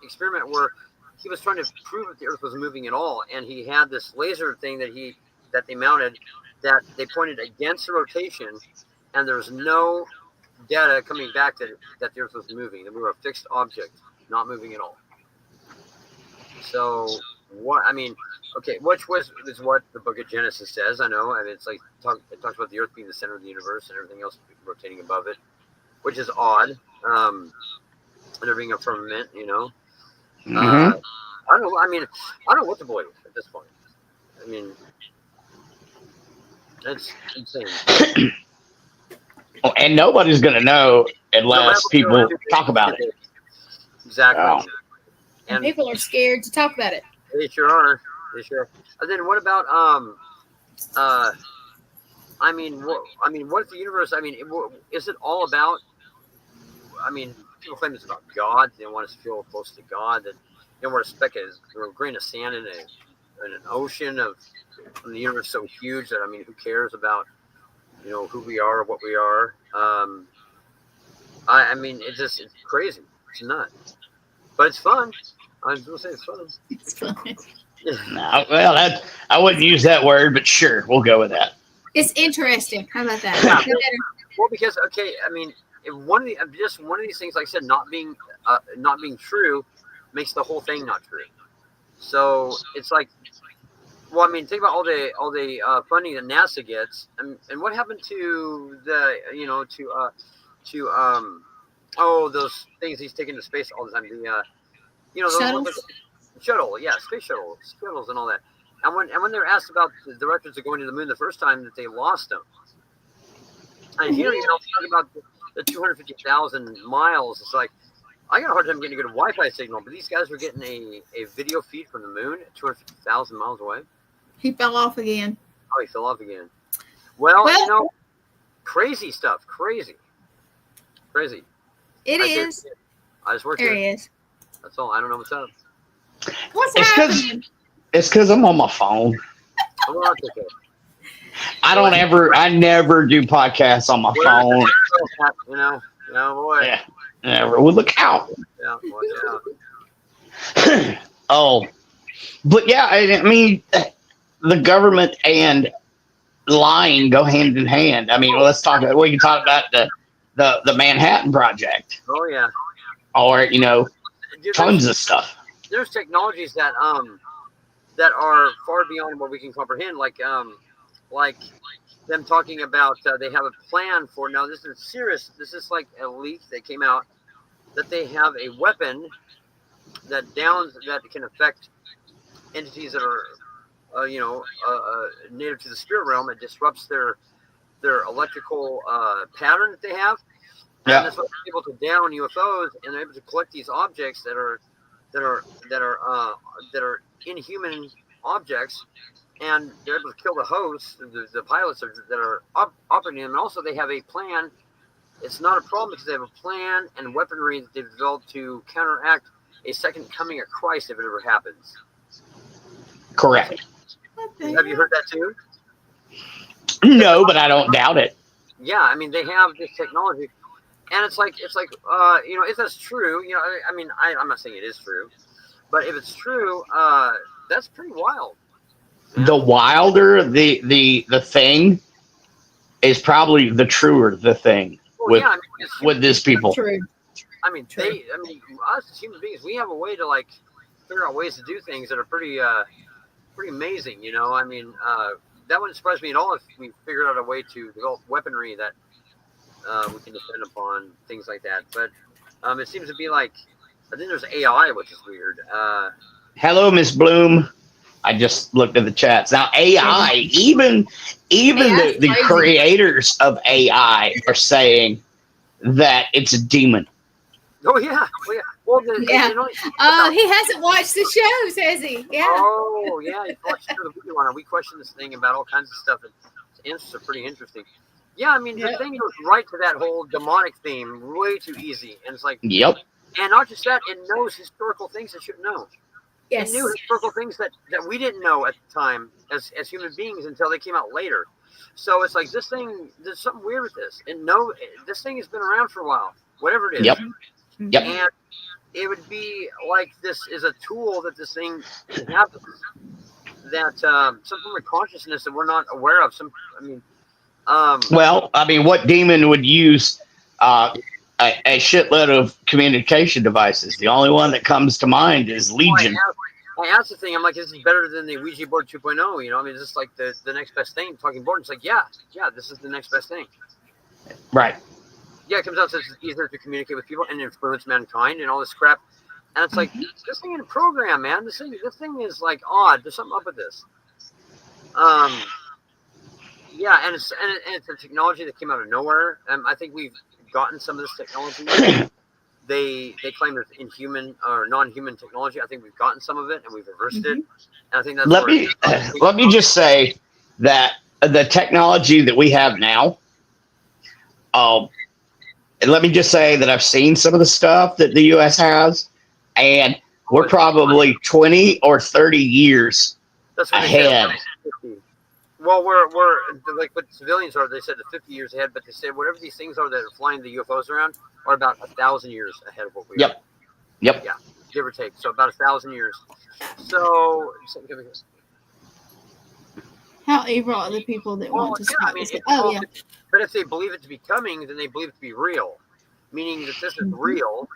experiment where he was trying to prove that the Earth was moving at all, and he had this laser thing that they mounted that they pointed against the rotation, and there was no data coming back that the Earth was moving, that we were a fixed object, not moving at all. So which is what the Book of Genesis says. I know. I mean, it's like it talks about the Earth being the center of the universe and everything else rotating above it, which is odd. There being a firmament, Mm-hmm. I don't know. I mean, I don't know what to believe at this point. I mean, that's insane. And nobody's going to know unless people talk about it. Exactly. Oh. And people are scared to talk about it. They sure are. They sure. And then what about what if the universe? I mean, is it all about? I mean, people claim it's about God. They want us to feel close to God. That we're a speck of a grain of sand in an ocean of the universe so huge that who cares about who we are or what we are? It's crazy. It's nuts, but it's fun. I was gonna say it's fun. It's fun. No, well, I wouldn't use that word, but sure, we'll go with that. It's interesting. How about that? Yeah. Well, because one of these things, like I said, not being true, makes the whole thing not true. So it's like, think about all the funding that NASA gets, and what happened to the those things he's taking to space all the time. Those shuttle, space shuttles and all that. And when they were asked about the records of going to the moon the first time, that they lost them. And here, talking about the 250,000 miles, it's like, I got a hard time getting a good Wi-Fi signal, but these guys were getting a video feed from the moon at 250,000 miles away. He fell off again. Oh, he fell off again. Well, crazy stuff. Crazy. It is. I just worked there. He He is. That's all. I don't know what's up. What's happening? It's because I'm on my phone. Oh, that's okay. I never do podcasts on my phone. Boy. Yeah, never. Well, look out. Yeah, watch out. Oh, but yeah, I mean, the government and lying go hand in hand. I mean, let's talk about. We can talk about the Manhattan Project. Oh yeah. Or tons of stuff. There's technologies that are far beyond what we can comprehend, like them talking about they have a plan for. Now this is serious. This is like a leak that came out that they have a weapon that can affect entities that are native to the spirit realm. It disrupts their electrical pattern that they have. Yeah. And that's why they're able to down UFOs, and they're able to collect these objects that are inhuman objects, and they're able to kill the hosts, the pilots that are operating them. And also, they have a plan. It's not a problem because they have a plan and weaponry that they've developed to counteract a second coming of Christ if it ever happens. Correct. Have you heard that too? No, but I don't doubt it. Yeah, they have this technology. And it's like, if that's true, I'm not saying it is true, but if it's true, that's pretty wild. The wilder the thing is probably the truer the thing with these people. True. Us as human beings, we have a way to figure out ways to do things that are pretty amazing. That wouldn't surprise me at all if we figured out a way to develop weaponry that we can depend upon, things like that. But it seems to be I think there's AI, which is weird. Hello, Miss Bloom. I just looked at the chats. Now, AI, even the creators of AI are saying that it's a demon. Oh, yeah. Well, Yeah. He hasn't watched the shows, has he? Yeah. Oh, yeah. He watched the video on it. We questioned this thing about all kinds of stuff, and the answers are pretty interesting. Yeah, I mean, the thing goes right to that whole demonic theme way too easy. And it's like, yep. And not just that, it knows historical things it shouldn't know. Yes. It knew historical things that we didn't know at the time as human beings until they came out later. So it's like this thing, there's something weird with this. And this thing has been around for a while, whatever it is. Yep. Yep. And it would be like this is a tool that this thing has, that some form of consciousness that we're not aware of. Well, I mean, what demon would use a shitload of communication devices? The only one that comes to mind is Legion. I asked the thing, I'm like, this is better than the Ouija board 2.0, you know? I mean, is this like the next best thing, talking board? It's like, yeah, this is the next best thing. Right. Yeah, it comes out so it's easier to communicate with people and influence mankind and all this crap. And it's like, this thing in a program, man. This thing is like odd. There's something up with this. Yeah, and it's a technology that came out of nowhere. I think we've gotten some of this technology. They claim it's inhuman or non-human technology. I think we've gotten some of it and we've reversed it. And I think that's let me just say that the technology that we have now, let me just say that I've seen some of the stuff that the U.S. has, and we're probably 20 or 30 years ahead. Well, we're like what civilians are. They said 50 years ahead, but they said whatever these things are that are flying the UFOs around are about 1,000 years ahead of what we are. Yep. Yeah, give or take. So about 1,000 years. So how evil are the people that want to stop this? But if they believe it to be coming, then they believe it to be real, meaning that this is real.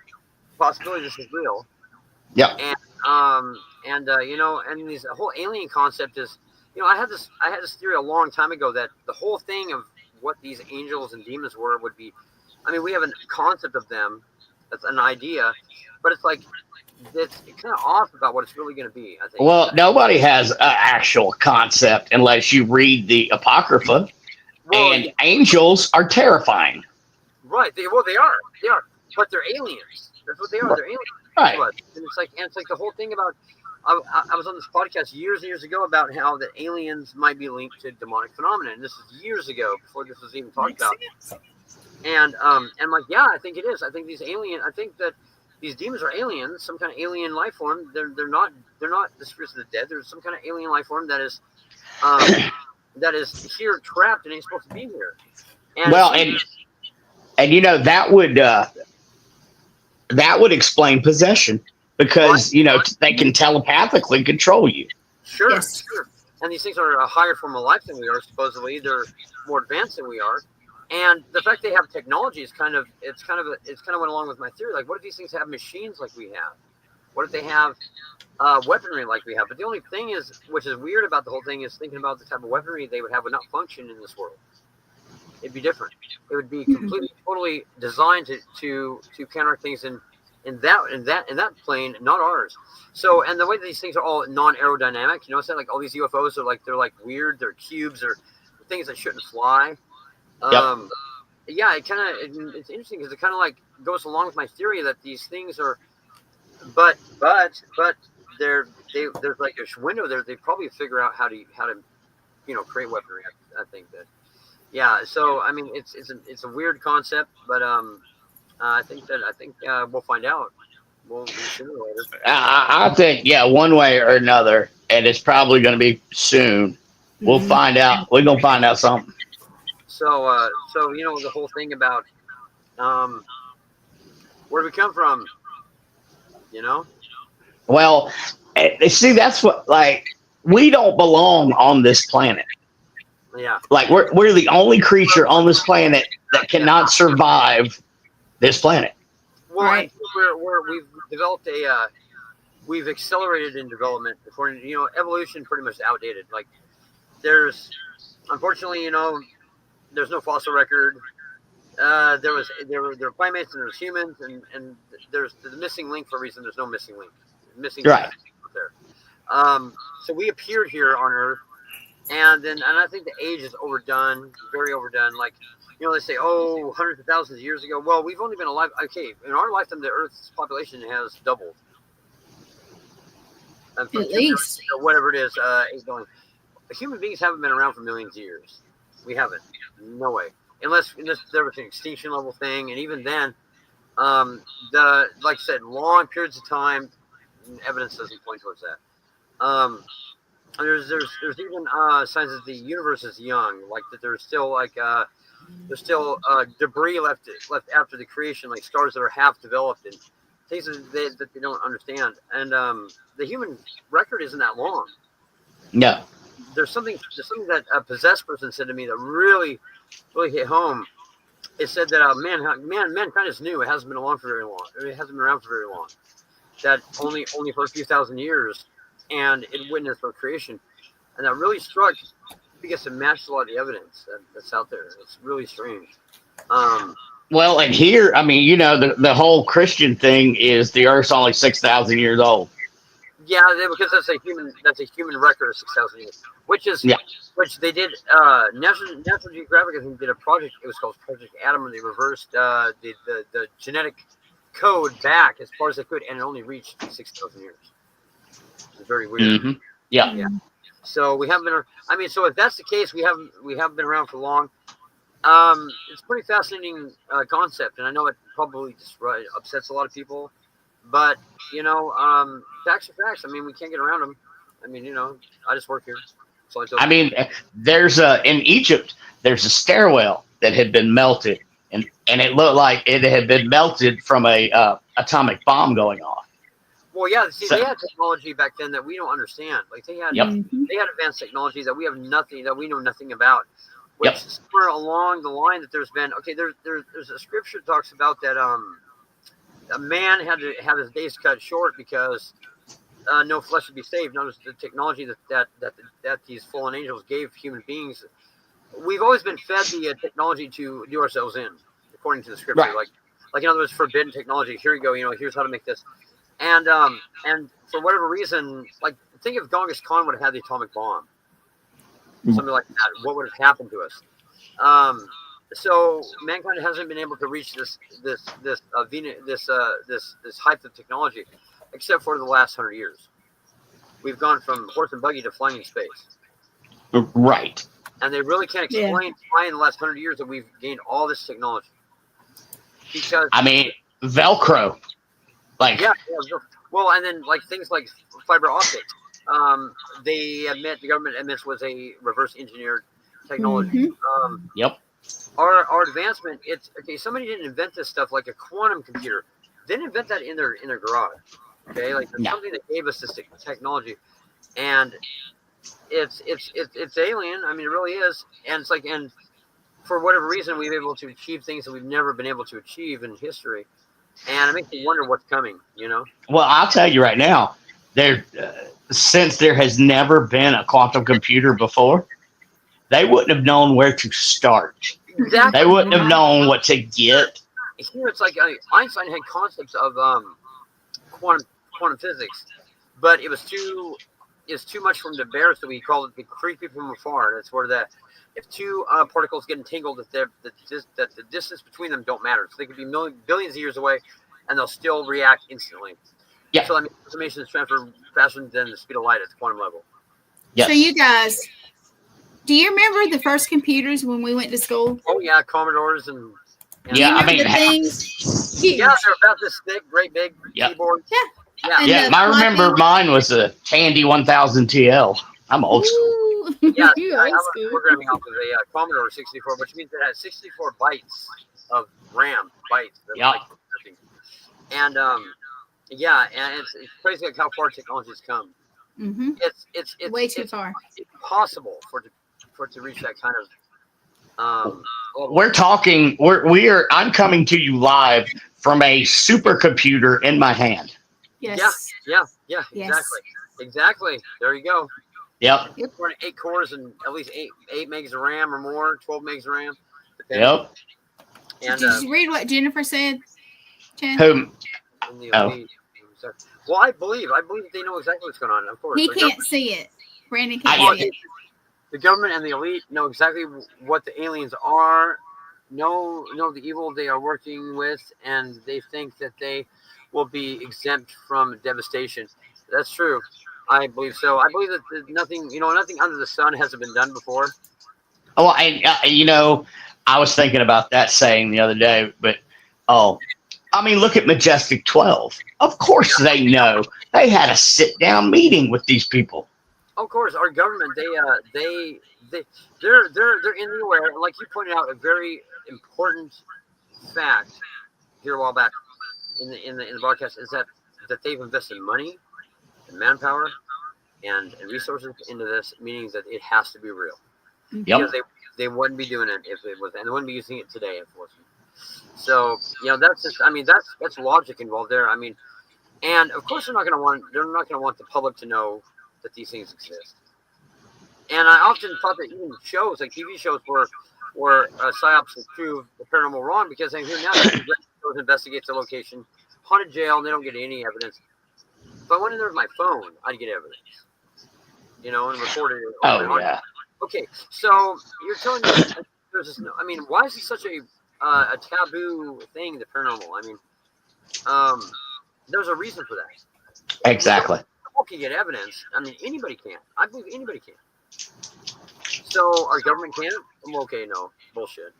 Possibility this is real. Yep. And this whole alien concept is, I had this theory a long time ago that the whole thing of what these angels and demons would be. I mean, we have a concept of them, that's an idea, but it's like it's kind of off about what it's really going to be. I think. Well, nobody has an actual concept unless you read the Apocrypha, and angels are terrifying. Right? They are, but they're aliens. That's what they are. They're aliens. Right. And it's like the whole thing about. I was on this podcast years and years ago about how the aliens might be linked to demonic phenomena, and this is years ago before this was even talked about. And I'm like, yeah, I think it is. I think I think that these demons are aliens, some kind of alien life form. They're not the spirits of the dead. There's some kind of alien life form that is here trapped and ain't supposed to be here. And that would explain possession. Because, they can telepathically control you. Sure. And these things are a higher form of life than we are, supposedly. They're more advanced than we are. And the fact they have technology is kind of went along with my theory. Like, what if these things have machines like we have? What if they have weaponry like we have? But the only thing is, which is weird about the whole thing, is thinking about the type of weaponry they would have would not function in this world. It'd be different. It would be completely, totally designed to counter things in that plane, not ours. So, and the way these things are all non-aerodynamic, you know, like all these UFOs are like, they're like weird, they're cubes or things that shouldn't fly. Yeah, it's interesting because it kind of like goes along with my theory that these things are, but there's like a window there. They probably figure out how to create weaponry. I think that, yeah. So I mean, it's a weird concept, but I think we'll find out. We'll sooner or later. I think, one way or another, and it's probably going to be soon. We'll find out. We're going to find out something. So the whole thing about where we come from, Well, see, that's what, like, we don't belong on this planet. Yeah. Like, we're the only creature on this planet that cannot survive this planet. Well, right. We've developed we've accelerated in development. According to, evolution pretty much outdated. Like, unfortunately, there's no fossil record. There were primates and there was humans, and there's the missing link for a reason. There's no missing link. Missing right link there. So we appeared here on Earth, And I think the age is overdone, very overdone. Like, you know, they say, oh, hundreds of thousands of years ago. Well, we've only been alive. Okay, in our lifetime, the Earth's population has doubled. And from At least. whatever it is going. Human beings haven't been around for millions of years. We haven't. No way. Unless there was an extinction level thing, and even then, like I said, long periods of time, evidence doesn't point towards that. There's even signs that the universe is young, like that there's still debris left after the creation, like stars that are half developed and things that they don't understand. And the human record isn't that long. No. There's something that a possessed person said to me that really hit home. It said that mankind is new. It hasn't been around for very long. It hasn't been around for very long. That only for a few thousand years, and it witnessed our creation, and that really struck because it matched a lot of the evidence that's out there. It's really strange. Well, and here, I mean, you know, the whole Christian thing is the Earth's only 6,000 years old. Yeah, because that's a human record of 6,000 years, which they did. National Geographic, I think, did a project. It was called Project Adam, and they reversed the genetic code back as far as they could, and it only reached 6,000 years. It's very weird. Mm-hmm. Yeah. So we haven't been. I mean, so if that's the case, we haven't been around for long. It's a pretty fascinating concept, and I know it probably just upsets a lot of people. But, you know, facts are facts. I mean, we can't get around them. I mean, you know, I just work here. So I mean, in Egypt, there's a stairwell that had been melted, and it looked like it had been melted from a atomic bomb going off. Well, yeah, see, they had technology back then that we don't understand. Like they had advanced technology that we know nothing about. Which is somewhere along the line that there's been, there's a scripture that talks about that a man had to have his days cut short because no flesh would be saved. Notice the technology that these fallen angels gave human beings. We've always been fed the technology to do ourselves in, according to the scripture. Right. Like in other words, forbidden technology. Here you go. You know, here's how to make this. And for whatever reason, like think if Genghis Khan would have had the atomic bomb, something like that, what would have happened to us? So mankind hasn't been able to reach this height of technology, except for the last 100 years. We've gone from horse and buggy to flying in space. Right. And they really can't explain why in the last 100 years that we've gained all this technology. Because I mean, Velcro, well, and then like things like fiber optics. The government admits was a reverse engineered technology. Yep. Our advancement, it's okay. Somebody didn't invent this stuff like a quantum computer. They didn't invent that in their garage. Okay, like there's something that gave us this technology, and it's alien. I mean, it really is. And it's like, and for whatever reason, we've been able to achieve things that we've never been able to achieve in history, and it makes me wonder what's coming. You know. Well, I'll tell you right now, since there has never been a quantum computer before, they wouldn't have known where to start. Exactly. They wouldn't have known what to get. Here it's like Einstein had concepts of quantum physics, but it was too much for him to bear, so we called it the creepy from afar. That's where if two particles get entangled, that the distance between them don't matter. So they could be billions of years away, and they'll still react instantly. Yeah. So I mean, information is transferred faster than the speed of light at the quantum level. Yes. So you guys, do you remember the first computers when we went to school? Oh yeah, Commodores and yeah, I mean, the things. Huge. Yeah, they're about this thick, great big keyboard. Yeah, I remember mine was a Tandy 1000 TL. I'm old school. Yeah, I have a programming off of a Commodore 64, which means it has 64 bytes of RAM. Yeah. And and it's crazy like how far technology has come. Mm-hmm. It's way too far. It's impossible for it to reach that kind of. I'm coming to you live from a supercomputer in my hand. Yes. Yeah. Exactly. There you go. Yep. Running 8 cores and at least 8 megs of RAM or more, 12 megs of RAM. Yep. And, did you read what Jennifer said, Chen? Whom? Well, I believe they know exactly what's going on. Of course. He can't see it. Brandon can't see it. The government and the elite know exactly what the aliens are, know the evil they are working with, and they think that they will be exempt from devastation. That's true. I believe so. I believe that nothing under the sun hasn't been done before. Oh, I was thinking about that saying the other day, but look at Majestic 12. Of course they know. They had a sit-down meeting with these people. Of course, our government, they're in the aware, like you pointed out, a very important fact here a while back in the broadcast is that they've invested money and manpower and resources into this, meaning that it has to be real. Yep. Because they wouldn't be doing it if it was, and they wouldn't be using it today, unfortunately. So that's just, that's logic involved there. And of course they're not going to want the public to know that these things exist. And I often thought that even shows like TV shows where psyops would prove the paranormal wrong, because they now goes investigates the location, haunted jail, and they don't get any evidence. If I went in there with my phone, I'd get evidence, and recorded it. Oh yeah. Okay, so you're telling me there's this? Why is this such a taboo thing? The paranormal. There's a reason for that. Exactly. People can get evidence. Anybody can. I believe anybody can. So our government can't? Okay, no. Bullshit.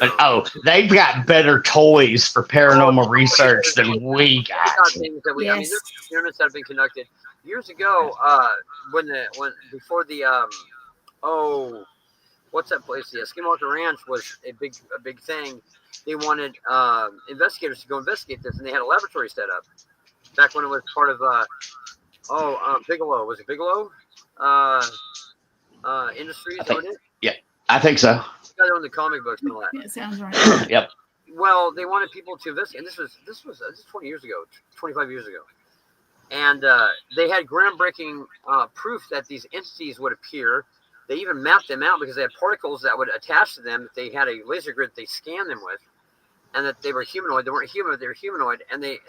No. They've got better toys for paranormal research than we got. There's experiments that have been conducted years ago. Before the what's that place? The Skinwalker Ranch was a big thing. They wanted investigators to go investigate this, and they had a laboratory set up back when it was part of Bigelow. Was it Bigelow Industries? Yeah, I think so. The guy that owned the comic books and all that. Yeah, sounds right. Yep. Well, they wanted people to investigate, and this was 20 years ago, 25 years ago, and they had groundbreaking proof that these entities would appear. They even mapped them out because they had particles that would attach to them. They had a laser grid they scanned them with, and that they were humanoid. They weren't human, they were humanoid. And they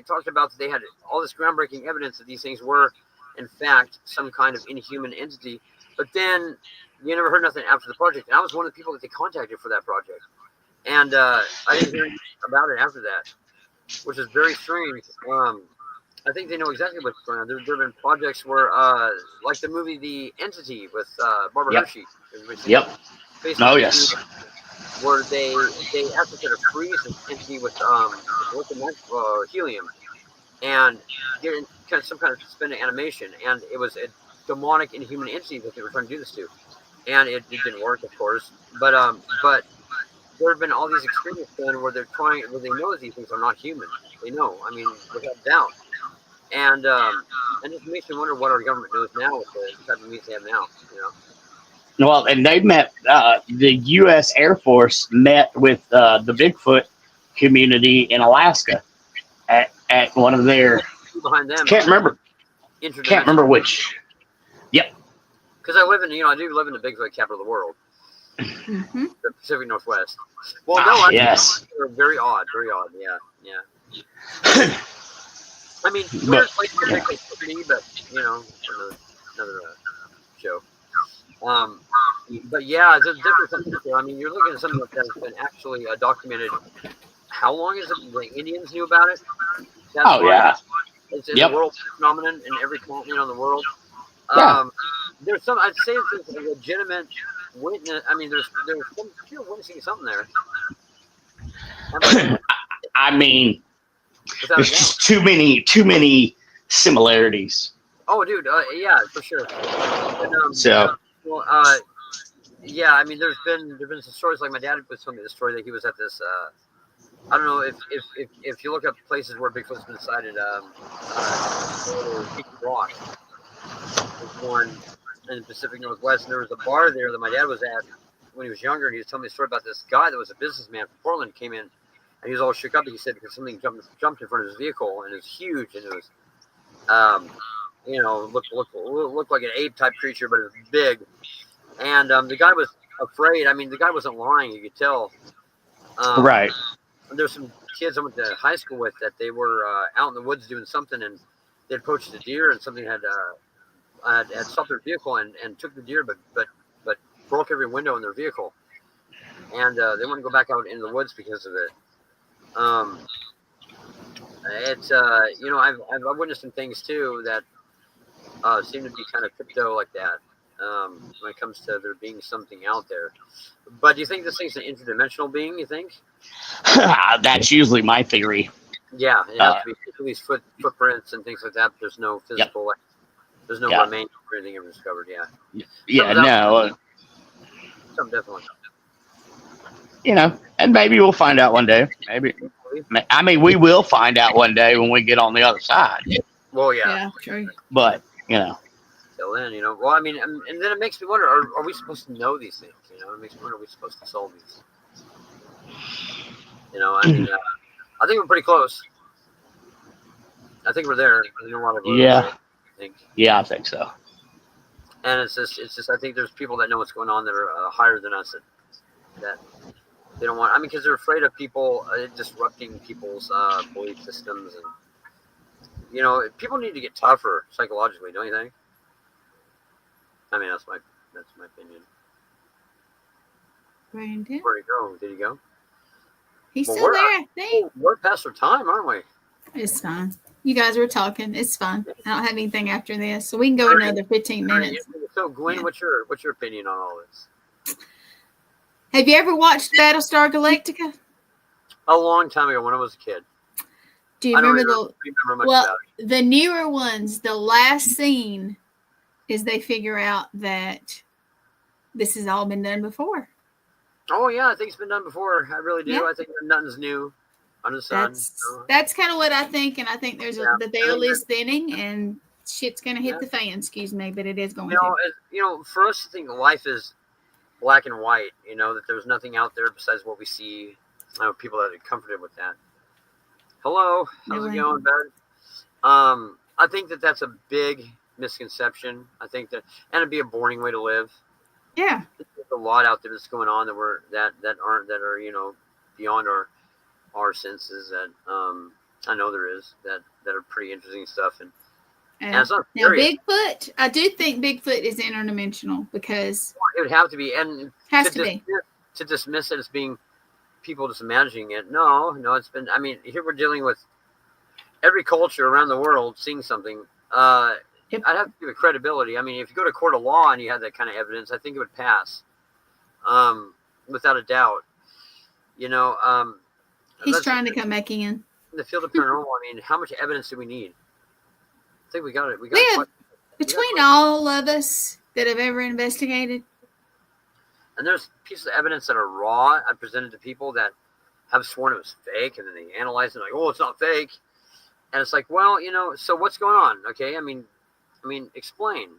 talked about that they had all this groundbreaking evidence that these things were, in fact, some kind of inhuman entity. But then you never heard nothing after the project. And I was one of the people that they contacted for that project. And I didn't hear about it after that, which is very strange. I think they know exactly what's going on. There have been projects where, like the movie The Entity with Barbara Hershey. Yep. Oh, yes. Where they actually sort of freeze an entity with helium and get in some kind of suspended animation. And it was a demonic inhuman entity that they were trying to do this to. And it didn't work, of course. But there have been all these experiments done where they know that these things are not human. They know, without doubt. And it just makes me wonder what our government knows now with the type of means they have now, Well, and they met, the U.S. Air Force met with the Bigfoot community in Alaska at one of their, behind them. Can't remember which. Yep. Because I do live in the Bigfoot capital of the world. Mm-hmm. The Pacific Northwest. Well, yes. They're very odd, yeah. Weird place to pick a me, but another show. But yeah, there's different things there. You're looking at something that has been actually documented. How long is it? The Indians knew about it. Yeah. It's a world phenomenon in every continent on the world. Yeah. There's some. I'd say there's a legitimate witness. There's some people witnessing something there. There's just too many similarities. Oh, dude, yeah, for sure. And, there's been some stories. Like my dad was telling me the story that he was at this. I don't know if you look up places where Bigfoot's been sighted. Peak Rock was one in the Pacific Northwest, and there was a bar there that my dad was at when he was younger, and he was telling me a story about this guy that was a businessman from Portland came in, and he was all shook up. He said because something jumped in front of his vehicle, and it was huge, and it was, looked like an ape type creature, but it was big. And the guy was afraid. The guy wasn't lying. You could tell. Right. There's some kids I went to high school with that they were out in the woods doing something, and they approached a deer, and something had stopped their vehicle and took the deer, but broke every window in their vehicle, and they wouldn't go back out into the woods because of it. It's you know, I've witnessed some things too that seem to be kind of crypto like that. When it comes to there being something out there, but do you think this thing's an interdimensional being? You think? That's usually my theory. Yeah, it has to be at least footprints and things like that. But there's no physical, like, there's no remains or anything ever discovered. Yeah. Yeah. No. Some definitely. You know, and maybe we'll find out one day. Maybe. I mean, we will find out one day when we get on the other side. Well, yeah. Yeah, true. But you know. Till then, you know. Well, I mean, and then it makes me wonder: are we supposed to know these things? You know, it makes me wonder: are we supposed to solve these? You know, I mean, I think we're pretty close. I think we're there. I know a lot of I think. Yeah, I think so. And it's just. I think there's people that know what's going on that are higher than us that they don't want. I mean, because they're afraid of people disrupting people's belief systems, and you know, people need to get tougher psychologically, don't you think? I mean, that's my opinion. Brandon, Where'd he go? Did he go? he's still there, I think. We're past our time, aren't we? It's fine. You guys were talking. It's fine. I don't have anything after this, so we can go another 15 minutes. So, Gwen, what's your opinion on all this? Have you ever watched Battlestar Galactica? A long time ago, when I was a kid. Do you I don't remember remember much about it. the newer ones? The last scene is they figure out that this has all been done before. Oh yeah, I think it's been done before. I really do. Yeah. I think nothing's new under the sun. That's kind of what I think, and I think there's the veil is thinning, and shit's gonna hit the fan. Excuse me, but it is going to. You know, for us to think life is black and white, you know, that there's nothing out there besides what we see. I know people that are comforted with that. Hello, how's it going, bud? I think that's a big misconception. I think that, and it'd be a boring way to live. Yeah, there's a lot out there that's going on that are you know beyond our senses. That I know there is that are pretty interesting stuff. And it's not now Bigfoot. I do think Bigfoot is interdimensional because it would have to be, and to dismiss it as being people just imagining it. No, it's been. I mean, here we're dealing with every culture around the world seeing something. I'd have to give it credibility. I mean, if you go to court of law and you had that kind of evidence, I think it would pass, without a doubt. You know, he's trying to come back in the field of paranormal. I mean, how much evidence do we need? I think we got it. Between all of us that have ever investigated. And there's pieces of evidence that are raw. I presented to people that have sworn it was fake, and then they analyze it like, oh, it's not fake. And it's like, well, you know, so what's going on? Okay, I mean, explain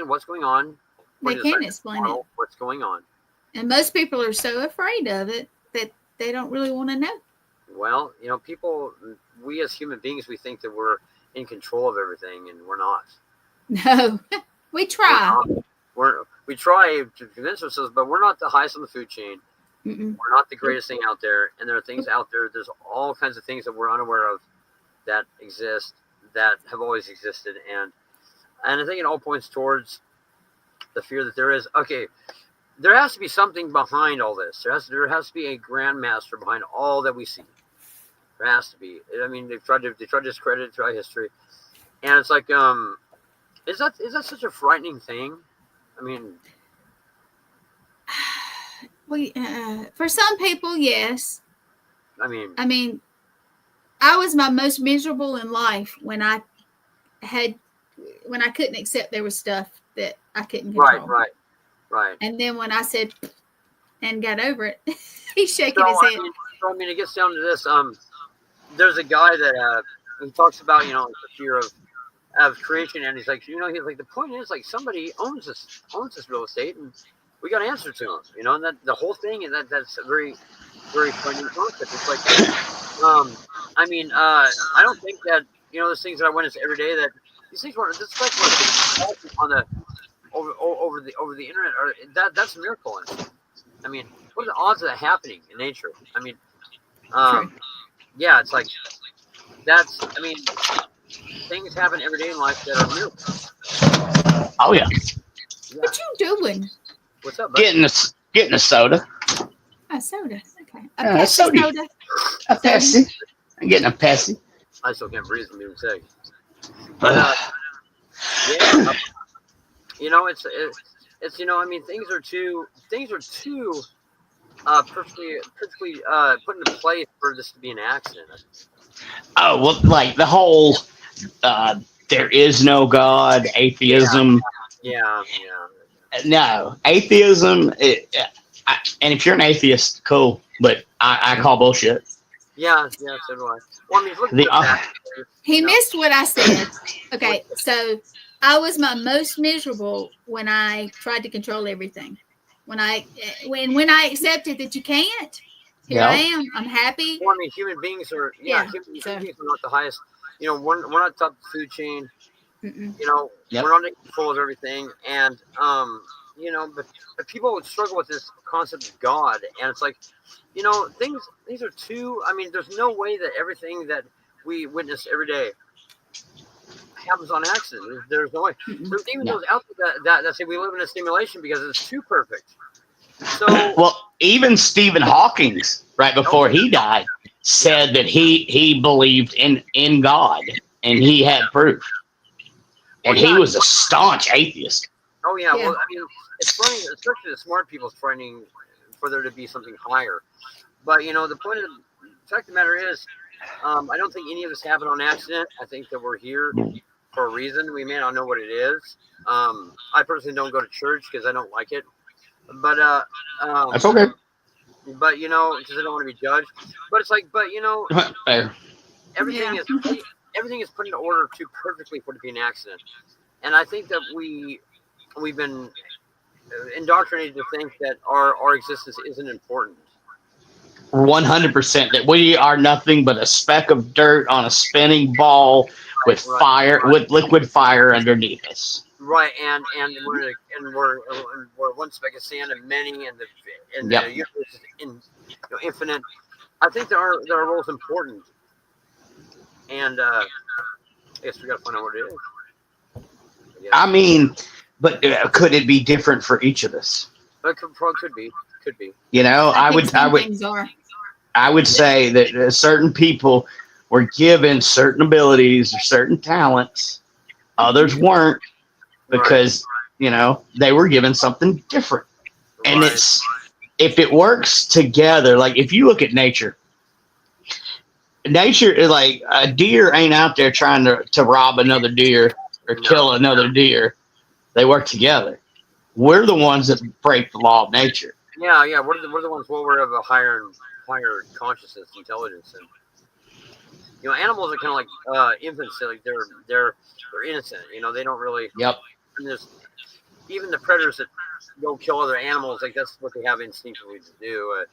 what's going on. They can't explain it. What's going on? And most people are so afraid of it that they don't really want to know. Well, you know, we as human beings, we think that we're in control of everything, and we're not. No, we try. We try to convince ourselves, but we're not the highest on the food chain. Mm-mm. We're not the greatest thing out there, and there are things out there. There's all kinds of things that we're unaware of that exist, that have always existed, and I think it all points towards the fear that there is. Okay, there has to be something behind all this. There has to be a grandmaster behind all that we see. There has to be. I mean, they tried to discredit it throughout history, and it's like, is that such a frightening thing? I mean, for some people, yes. I mean, I was my most miserable in life when I couldn't accept there was stuff that I couldn't control. Right. And then when I said and got over it, he's shaking his head. I mean, it gets down to this. There's a guy that he talks about, you know, the fear of creation, and he's like, the point is, like, somebody owns this real estate, and we got to answer to him, you know, and that the whole thing, and that's a very, very funny concept. It's like, I don't think that, you know, those things that I witness every day, that these things weren't just like on the over the internet, or that's a miracle. I mean, what are the odds of that happening in nature? I mean, yeah, it's like things happen every day in life that are miracles. Oh yeah. What you doing? What's up, buddy? Getting a soda. A soda. Okay. A Yeah, Pepsi soda. soda. A Pepsi. I'm getting a Pepsi. I still can't breathe from being sick. But yeah, it's I mean, things are too perfectly put into place for this to be an accident. Oh well, like the whole there is no God, atheism. Yeah. No, atheism. And if you're an atheist, cool. But I call bullshit. Yeah, so do I. Well, I mean, look at The He missed what I said. Okay, so I was my most miserable when I tried to control everything. When I accepted that you can't, here I am. I'm happy. Well, I mean, human beings are human beings are not the highest. We're not top of the food chain. Mm-mm. We're not in control of everything, and but people would struggle with this concept of God, and it's like, things are too. I mean, there's no way that everything that we witness every day happens on accident. There's no way. There's even those out there that say we live in a simulation because it's too perfect. So well, even Stephen Hawking, right before he died, said that he believed in God and he had proof. And he was a staunch atheist. Oh yeah. Well, I mean, it's funny, especially the smart people trying for there to be something higher. But the fact of the matter is, I don't think any of us have it on accident. I think that we're here for a reason. We may not know what it is. I personally don't go to church because I don't like it. But that's okay. But because I don't want to be judged. But it's like, everything is put in order too perfectly for it to be an accident. And I think that we've been indoctrinated to think that our existence isn't important. 100%. That we are nothing but a speck of dirt on a spinning ball with liquid fire underneath us. Right, and we're one speck of sand and many, and the universe is infinite. I think that our role is important, and I guess we got to find out what it is. I mean, but could it be different for each of us? It could be. I would say that certain people were given certain abilities or certain talents, others weren't, because they were given something different. And it's, if it works together, like if you look at nature is like, a deer ain't out there trying to rob another deer or kill another deer. They work together. We're the ones that break the law of nature. Yeah. We're the ones we're of a higher consciousness, intelligence, and animals are kind of like infants. Like they're innocent. They don't really. Yep. And there's even the predators that go kill other animals. Like that's what they have instinctively to do.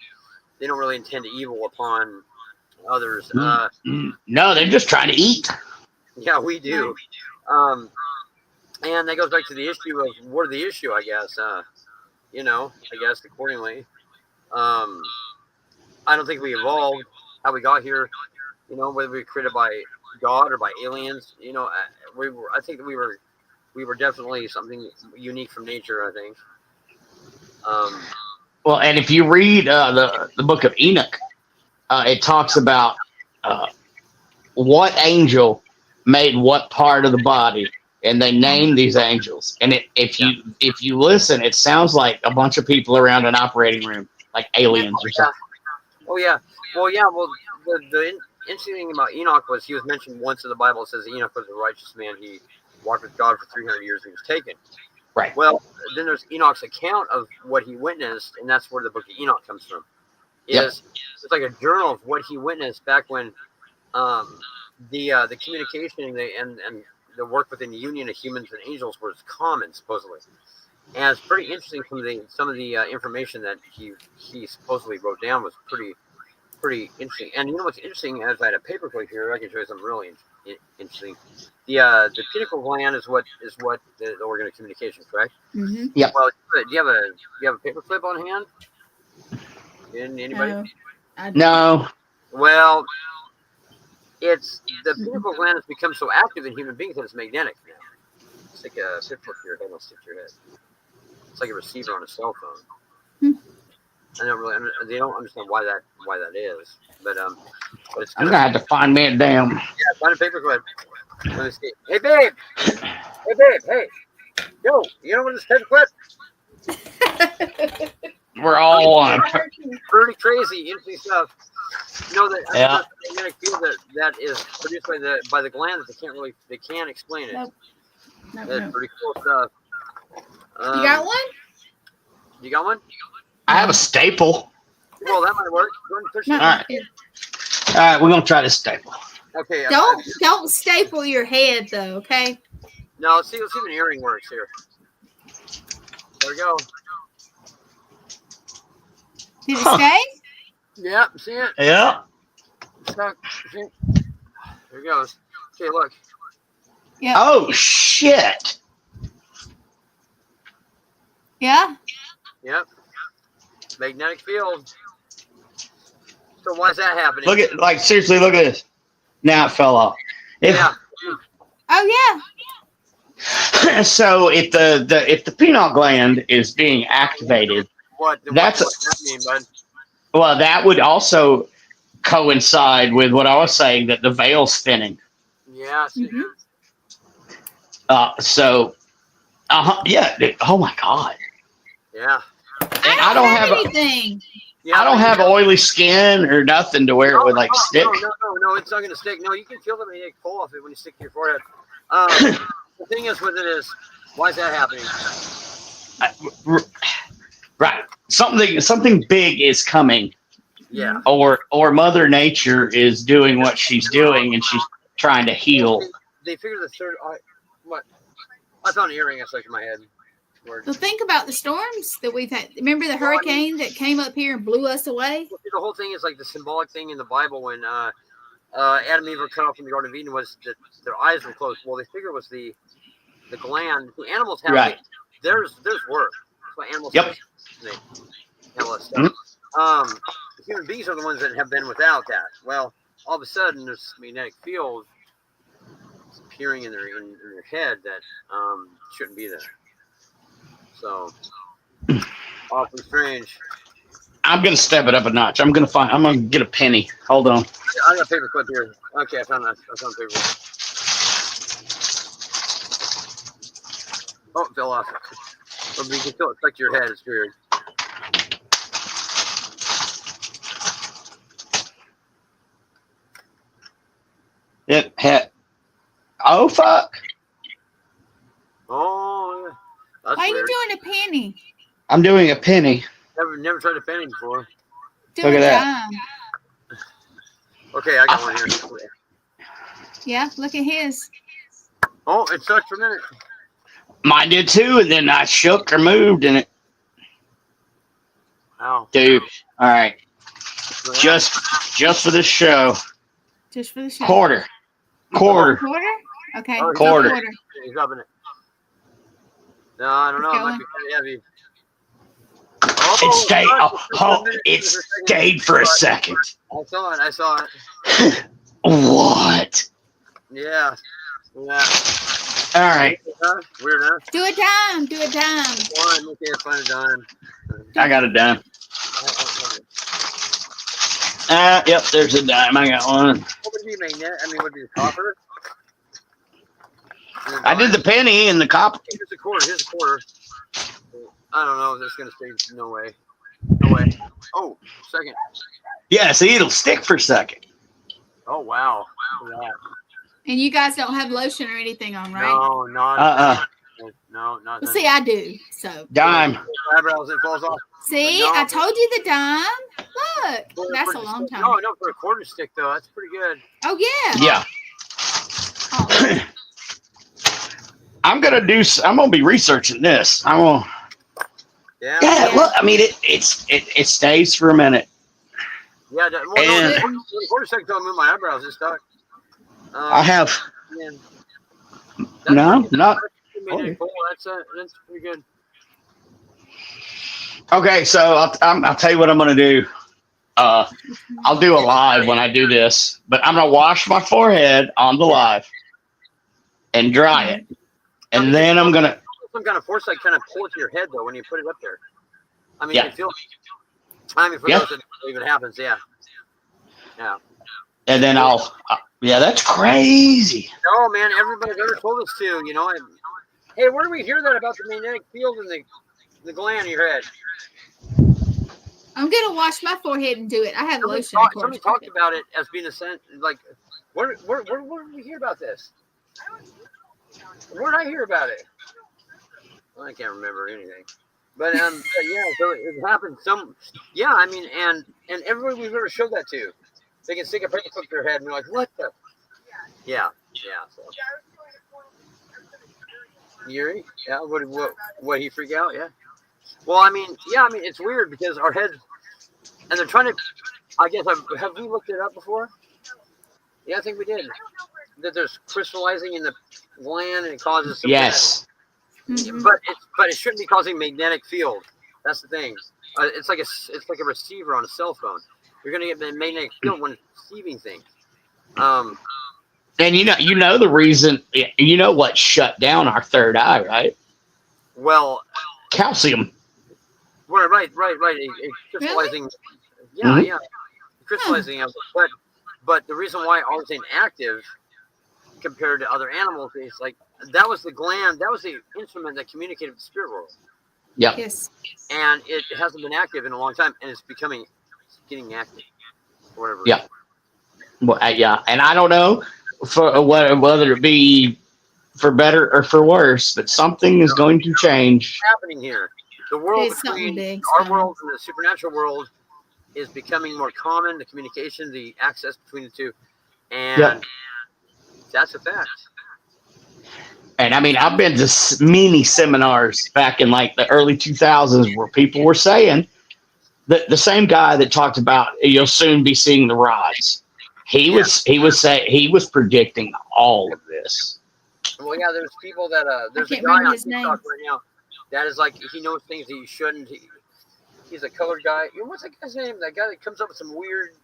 They don't really intend to evil upon others. No, they're just trying to eat. Yeah, we do. And that goes back to the issue of we're the issue, I guess. I guess accordingly. I don't think we evolved how we got here. Whether we were created by God or by aliens. I think that we were definitely something unique from nature, I think. Well, and if you read the book of Enoch, it talks about what angel made what part of the body, and they named these angels. And if you listen, it sounds like a bunch of people around an operating room, like aliens or something. Oh yeah. Well, the interesting thing about Enoch was he was mentioned once in the Bible. It says Enoch was a righteous man. He walked with God for 300 years and he was taken. Right. Well, then there's Enoch's account of what he witnessed, and that's where the book of Enoch comes from. It's like a journal of what he witnessed back when the communication and the work within the union of humans and angels was common, supposedly. And it's pretty interesting. Some of the information that he supposedly wrote down was pretty interesting. And what's interesting? As I had a paperclip here, I can show you something really interesting. The pineal gland is what the organ of communication, correct? Mm-hmm. Yeah. Well, do you have a paperclip on hand? Anybody? No. Well, it's the pineal gland has become so active in human beings that it's magnetic now. Stick a paperclip to your head. I'll stick to your head. It's like a receiver on a cell phone. Hmm. They don't understand why that is. But it's I'm gonna have to find me a damn. Yeah, find a paperclip. Let me see. Hey babe. Hey babe. Hey. Yo, you know what this paperclip? We're all on. Pretty crazy, interesting stuff. You know that Yeah. magnetic field that is produced by the gland that they can't explain it. Nope. That's pretty cool stuff. You got one? You got one? I have a staple. Well, that might work. Go ahead and push it. All right. All right, we're gonna try this staple. Okay. Don't staple your head though, okay? No, let's see if an earring works here. There we go. Did it stay? Yeah, see it? Yeah. Stuck. See? There it goes. Okay, look. Yeah. Oh shit. Yeah. Yep. Magnetic field. So why is that happening? Look at seriously, look at this. Now it fell off. Yeah. Oh yeah. So if the pineal gland is being activated, what's that mean, bud? Well, that would also coincide with what I was saying, that the veil's thinning. Yeah. Mm-hmm. Yeah. Oh my god. Yeah. And I don't have anything. I don't have oily skin or nothing to where it would stick. No, it's not going to stick. No, you can feel the magnetic pull off it when you stick to your forehead. The thing is with it is, why is that happening? Right. Something big is coming. Yeah. Or Mother Nature is doing what she's doing, and she's trying to heal. They figure the third. What? I found an earring I stuck in my head. So think about the storms that we've had. Remember the hurricane that came up here and blew us away? The whole thing is like the symbolic thing in the Bible when Adam and Eve were cut off from the Garden of Eden was that their eyes were closed. Well, they figure it was the gland. The animals have right. There's work. That's why animals yep. have all that stuff. Mm-hmm. Human beings are the ones that have been without that. Well, all of a sudden, this magnetic field is appearing in their head that shouldn't be there. So, awfully strange. I'm gonna step it up a notch. I'm gonna get a penny. Hold on. I got a paper clip here. Okay, I found a paper clip. Oh, it fell off. But you can still stuck to your head. It's weird. It had. Oh fuck! Oh, yeah. That's Why weird. are you doing a penny? I'm doing a penny. Never tried a penny before. Do Look a at dime. Okay, I got one here. Yeah, look at his. Oh, it sucked for a minute. Mine did too, and then I shook or moved, and it. Ow. Dude, all right. Just for this show. Just for the show. Quarter. Quarter? Okay. Oh, quarter. He's rubbing it. No, I don't know. It might be kind of heavy. Oh, it stayed for a second. I saw it. What? Yeah. All right. Weird, huh? Do a dime. One. Okay, find a dime. I got a dime. Yep, there's a dime. I got one. What would be magnet? I mean, would it be the copper? I did the penny and the copper. Here's a quarter. I don't know if this is going to stay. No way. Oh, second. Yeah, see, it'll stick for a second. Oh, wow. And you guys don't have lotion or anything on, right? No, not. No, not. Well, see, I do. So dime. Eyebrows, it falls off. See, no. I told you the dime. Look, that's a long time. No, for a quarter stick though, that's pretty good. Oh yeah. Yeah. Oh. I'm gonna be researching this. Yeah. Look, I mean, it stays for a minute. Yeah. Quarter stick don't move my eyebrows. It's stuck. I have. Man, No, not. That's pretty good. Okay, so I'll tell you what I'm gonna do. I'll do a live when I do this, but I'm gonna wash my forehead on the live and dry it, and then I'm gonna. some kind of force that kind of pulls to your head though when you put it up there. I mean, Yeah. you feel. I mean, for those that believe it happens, yeah. And then that's crazy. No, man, everybody's ever told us to, you know. Hey, where do we hear that about the magnetic field in the gland of your head? I'm gonna wash my forehead and do it. I have lotion. Somebody talked about it as being a sense, like, where did we hear about this? Where did I hear about it? Well, I can't remember anything. But yeah, so it happened. I mean, and everybody we've ever showed that to, they can stick a paper clip to their head and they're like, what the? Yeah. So. Yuri? Yeah. What he freak out? Yeah. Well, I mean, it's weird because our heads, and they're trying to. I guess have we looked it up before? Yeah, I think we did. That there's crystallizing in the gland and it causes. Yes. Mm-hmm. But it shouldn't be causing magnetic field. That's the thing. It's like a receiver on a cell phone. You're gonna get the magnetic field when it's receiving things. And you know the reason. You know what shut down our third eye, right? Well, calcium. Right. It's crystallizing. Really? Yeah. Crystallizing. But the reason why ours ain't active compared to other animals is like that was the gland, that was the instrument that communicated with the spirit world. Yeah. Yes. And it hasn't been active in a long time, and it's getting active, or whatever. Yeah. Well, and I don't know for whether it be for better or for worse, but something is going to change. What's happening here? The world between our world and the supernatural world is becoming more common. The communication, the access between the two, and that's a fact. And I mean, I've been to many seminars back in like the early 2000s where people were saying that the same guy that talked about you'll soon be seeing the rods. He was predicting all of this. Well, yeah, there's people that there's a guy on TikTok right now that is like he knows things that you shouldn't. He's a colored guy. What's that guy's name? That guy that comes up with some weird.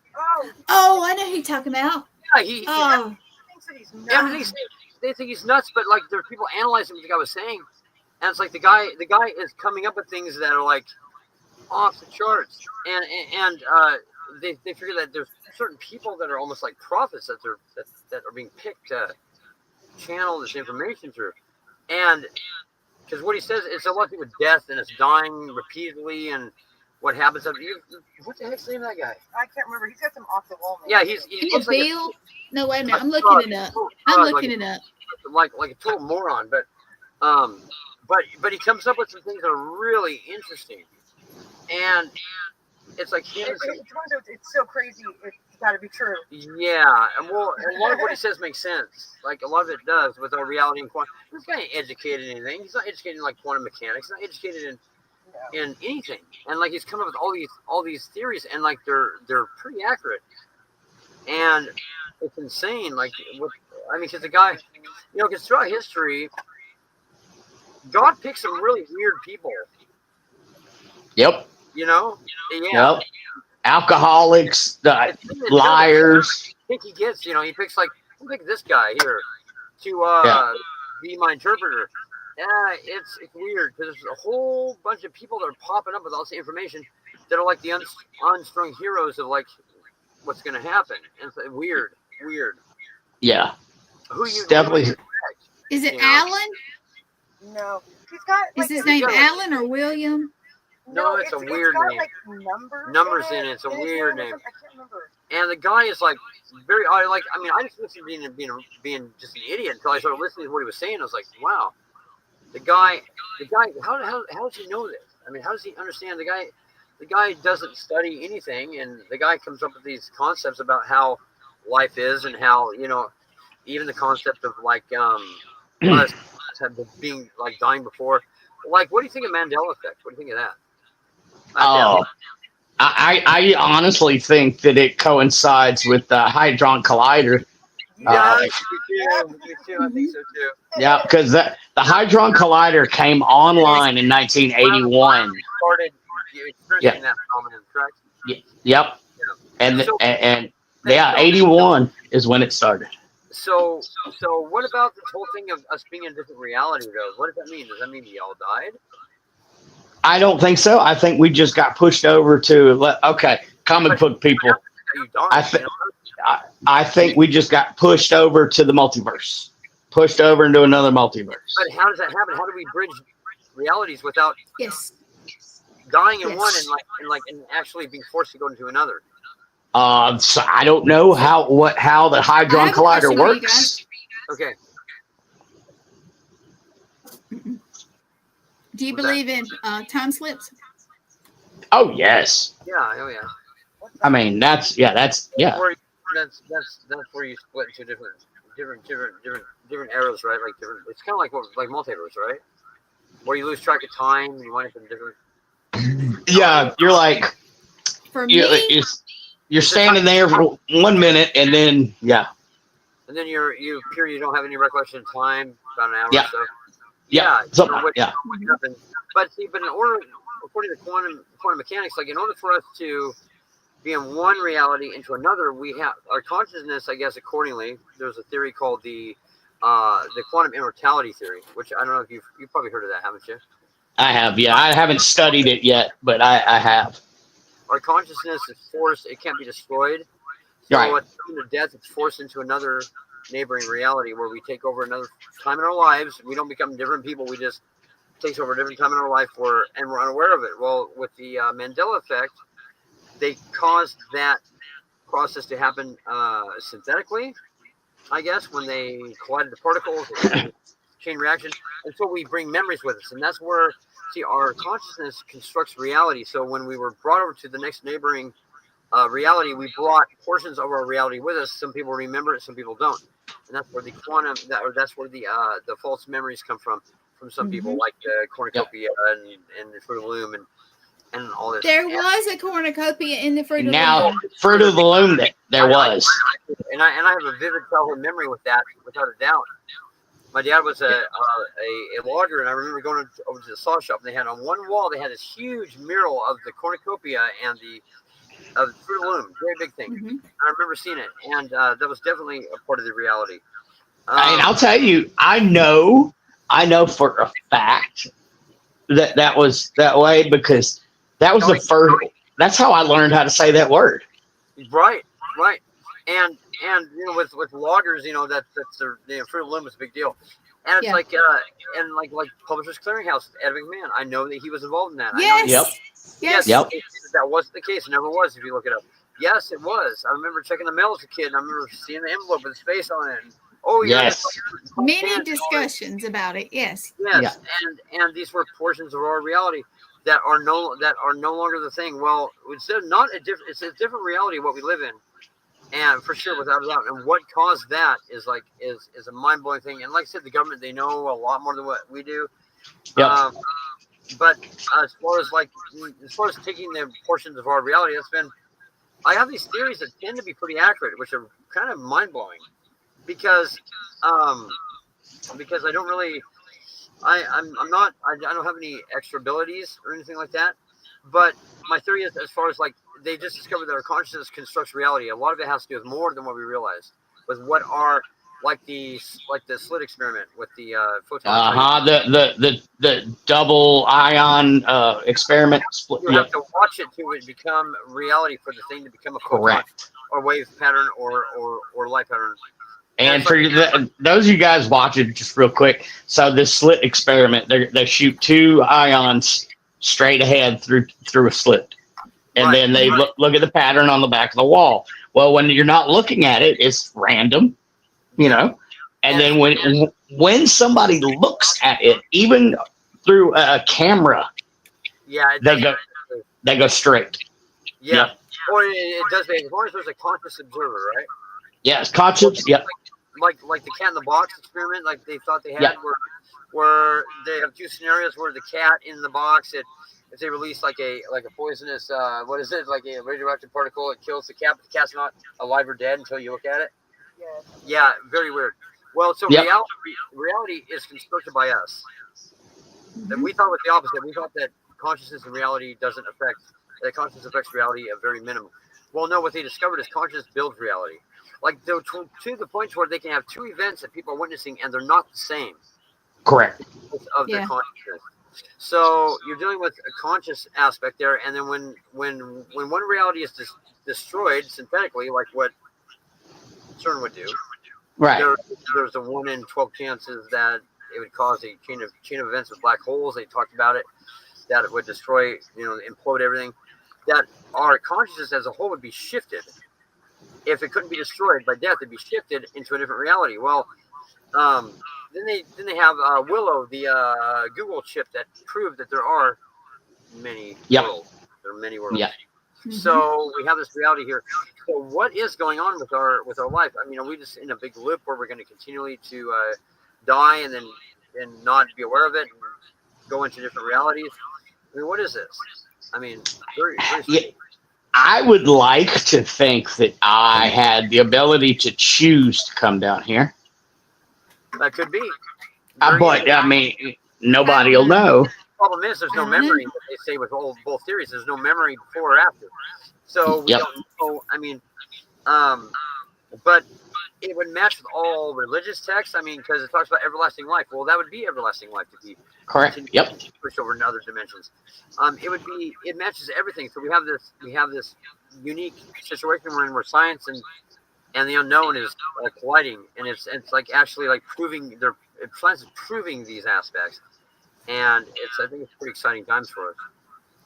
Oh, I know who you're talking about. Yeah, he thinks that he's nuts. They think he's nuts, but like there's people analyzing what the guy was saying, and it's like the guy is coming up with things that are like off the charts, and they figure that there's certain people that are almost like prophets that are being picked to channel this information through, and because what he says is a lot of people with death and it's dying repeatedly and what happens after you. What the heck's the name of that guy? I can't remember. He's got some off the wall. Yeah, he looks like Bill. No, wait a minute. I'm looking it up. Like a total moron, but he comes up with some things that are really interesting, and it's like him. It's so crazy. It's got to be true. Yeah, and well, a lot of what he says makes sense. Like a lot of it does with our reality and quantum. This guy ain't educated in anything. He's not educated in like quantum mechanics. He's not educated in anything. And like he's coming up with all these theories, and like they're pretty accurate. And it's insane. Like because the guy, because throughout history, God picks some really weird people. Yep. Yeah. Yep. Alcoholics, liars. I think he gets, he picks I'll pick this guy here to be my interpreter. Yeah, it's weird because there's a whole bunch of people that are popping up with all this information that are like the unstrung heroes of like what's going to happen. And it's weird. Yeah. Who you definitely? Is it Alan? No, he's got. Is his name Alan or William? No, it's a weird name. Like numbers in it. It's a weird name. I can't remember. And the guy is like very odd. Like I just listened to him being just an idiot until I started listening to what he was saying. I was like, wow, the guy. How does he know this? I mean, how does he understand the guy? The guy doesn't study anything, and the guy comes up with these concepts about how life is and how even the concept of like us being like dying before. Like, what do you think of Mandela effect? What do you think of that? I honestly think that it coincides with the Hadron Collider. Yeah, me too. I think so too. Yeah, because the Hadron Collider came online in 1981. Started experiencing that phenomenon, correct? Yep. And 81 is when it started. So what about this whole thing of us being in a different reality, though? What does that mean? Does that mean we all died? I don't think so. I think we just got pushed over to comic book people. You died, I think we just got pushed over to the multiverse, pushed over into another multiverse. But how does that happen? How do we bridge realities without dying in one and actually being forced to go into another? So I don't know how the Hadron Collider works. Okay. Do you believe in time slips? Oh yes. Yeah. Oh yeah. I mean that's That's where you split into different eras, right? Like different. It's kind of like multiverse, right? Where you lose track of time and you wind up in different. Yeah, you're like. For me, you're standing there for 1 minute and then And then you don't have any recollection of time, about an hour or so. Something happened. But in order, according to quantum mechanics, like in order for us to be in one reality into another, we have our consciousness, I guess, accordingly. There's a theory called the quantum immortality theory, which I don't know if you've probably heard of that, haven't you? I have, yeah. I haven't studied it yet, but I have. Our consciousness is forced; it can't be destroyed. So right. at the end of death, it's forced into another neighboring reality where we take over another time in our lives. We don't become different people. We just takes over a different time in our life and we're unaware of it. Well, with the Mandela effect, they caused that process to happen synthetically, I guess, when they collided the particles, chain reaction. And so we bring memories with us. And that's where, our consciousness constructs reality. So when we were brought over to the next neighboring reality, we brought portions of our reality with us. Some people remember it, some people don't. And that's where the that's where the false memories come from some people, like the cornucopia and the Fruit of the Loom and all this. There was a cornucopia in the Fruit of the Loom. Now, Fruit of the Loom, there was. And I have a vivid childhood memory with that, without a doubt. My dad was a logger, and I remember going over to the saw shop, and they had on one wall, they had this huge mural of the cornucopia and the Fruit of the Loom, very big thing. Mm-hmm. I remember seeing it, and that was definitely a part of the reality. And I'll tell you, I know for a fact that was that way, because that was the first. That's how I learned how to say that word. Right. And with loggers, that's their Fruit of the Loom is a big deal. And it's like Publishers Clearinghouse, Ed McMahon. I know that he was involved in that. Yes. That wasn't the case. It never was, if you look it up. Yes, it was. I remember checking the mail as a kid, and I remember seeing the envelope with his face on it. And, yes. Many discussions about it. Yes. Yes. Yeah. And these were portions of our reality that are no longer the thing. Well, it's a different reality what we live in. And for sure, without a doubt. And what caused that is a mind-blowing thing. And like I said, the government, they know a lot more than what we do. Yep. But as far as taking the portions of our reality, I have these theories that tend to be pretty accurate, which are kind of mind-blowing, because I don't really, I don't have any extra abilities or anything like that. But my theory is, as far as they just discovered that our consciousness constructs reality. A lot of it has to do with more than what we realized, with what are like the slit experiment with the photons. The double ion experiment. You have to watch it to become reality for the thing to become a photon or wave pattern or light pattern. And for those of you guys watching, just real quick, so this slit experiment, they shoot two ions straight ahead through a slit. And then they look at the pattern on the back of the wall. Well, when you're not looking at it, it's random, And then when somebody looks at it, even through a camera, they go straight. Yeah. Or it does. As long as there's a conscious observer, right? Yes, conscious. Yep. Like the cat in the box experiment, like they thought they had, where they have two scenarios where the cat in the box, if they release like a poisonous what is it, like a radioactive particle, it kills the cat, but the cat's not alive or dead until you look at it. Yeah, very weird. Well, so reality is constructed by us. And we thought it was the opposite. We thought that consciousness and reality doesn't affect that consciousness affects reality a very minimum. Well, no, what they discovered is consciousness builds reality. Like to the point where they can have two events that people are witnessing and they're not the same. Correct. Of their consciousness. So you're dealing with a conscious aspect there, and then when one reality is destroyed synthetically, like what CERN would do, right? There's a 1 in 12 chances that it would cause a chain of events with black holes. They talked about it, that it would destroy, implode everything. That our consciousness as a whole would be shifted. If it couldn't be destroyed by death, it'd be shifted into a different reality. Well, then they have Willow, the Google chip that proved that there are many worlds. There are many worlds. Yep. So we have this reality here. So what is going on with our life? I mean, are we just in a big loop where we're going to continually to die and then not be aware of it and go into different realities? I mean, what is this? I mean, very strange. I would like to think that I had the ability to choose to come down here. That could be. But I mean, nobody will know. The problem is there's no memory. What they say with both theories, there's no memory before or after. So we don't know. I mean, but it would match with all religious texts. I mean, because it talks about everlasting life. Well, that would be everlasting life to be correct. Yep. Pushed over into other dimensions. It matches everything. So we have this unique situation where science and the unknown is colliding, and it's like actually like proving science is proving these aspects, and I think it's pretty exciting times for us.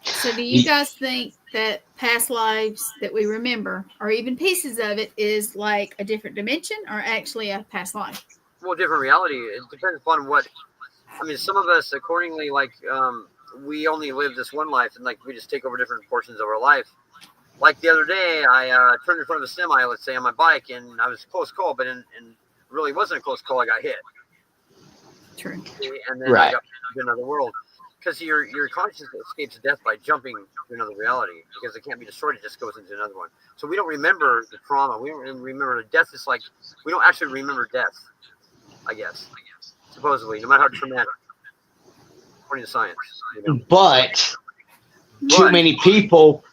So do you guys think that past lives that we remember, or even pieces of it, is like a different dimension or actually a past life? Well, different reality. It depends upon what. I mean, some of us accordingly, like we only live this one life, and like we just take over different portions of our life. Like the other day, I turned in front of a semi, let's say, on my bike, and I was a close call, but and really wasn't a close call. I got hit. True. And then I got to another world. Because your consciousness escapes death by jumping to another reality. Because it can't be destroyed, it just goes into another one. So we don't remember the trauma. We don't remember the death. It's like, we don't actually remember death, I guess. Supposedly, no matter how traumatic. According to science. But too many people,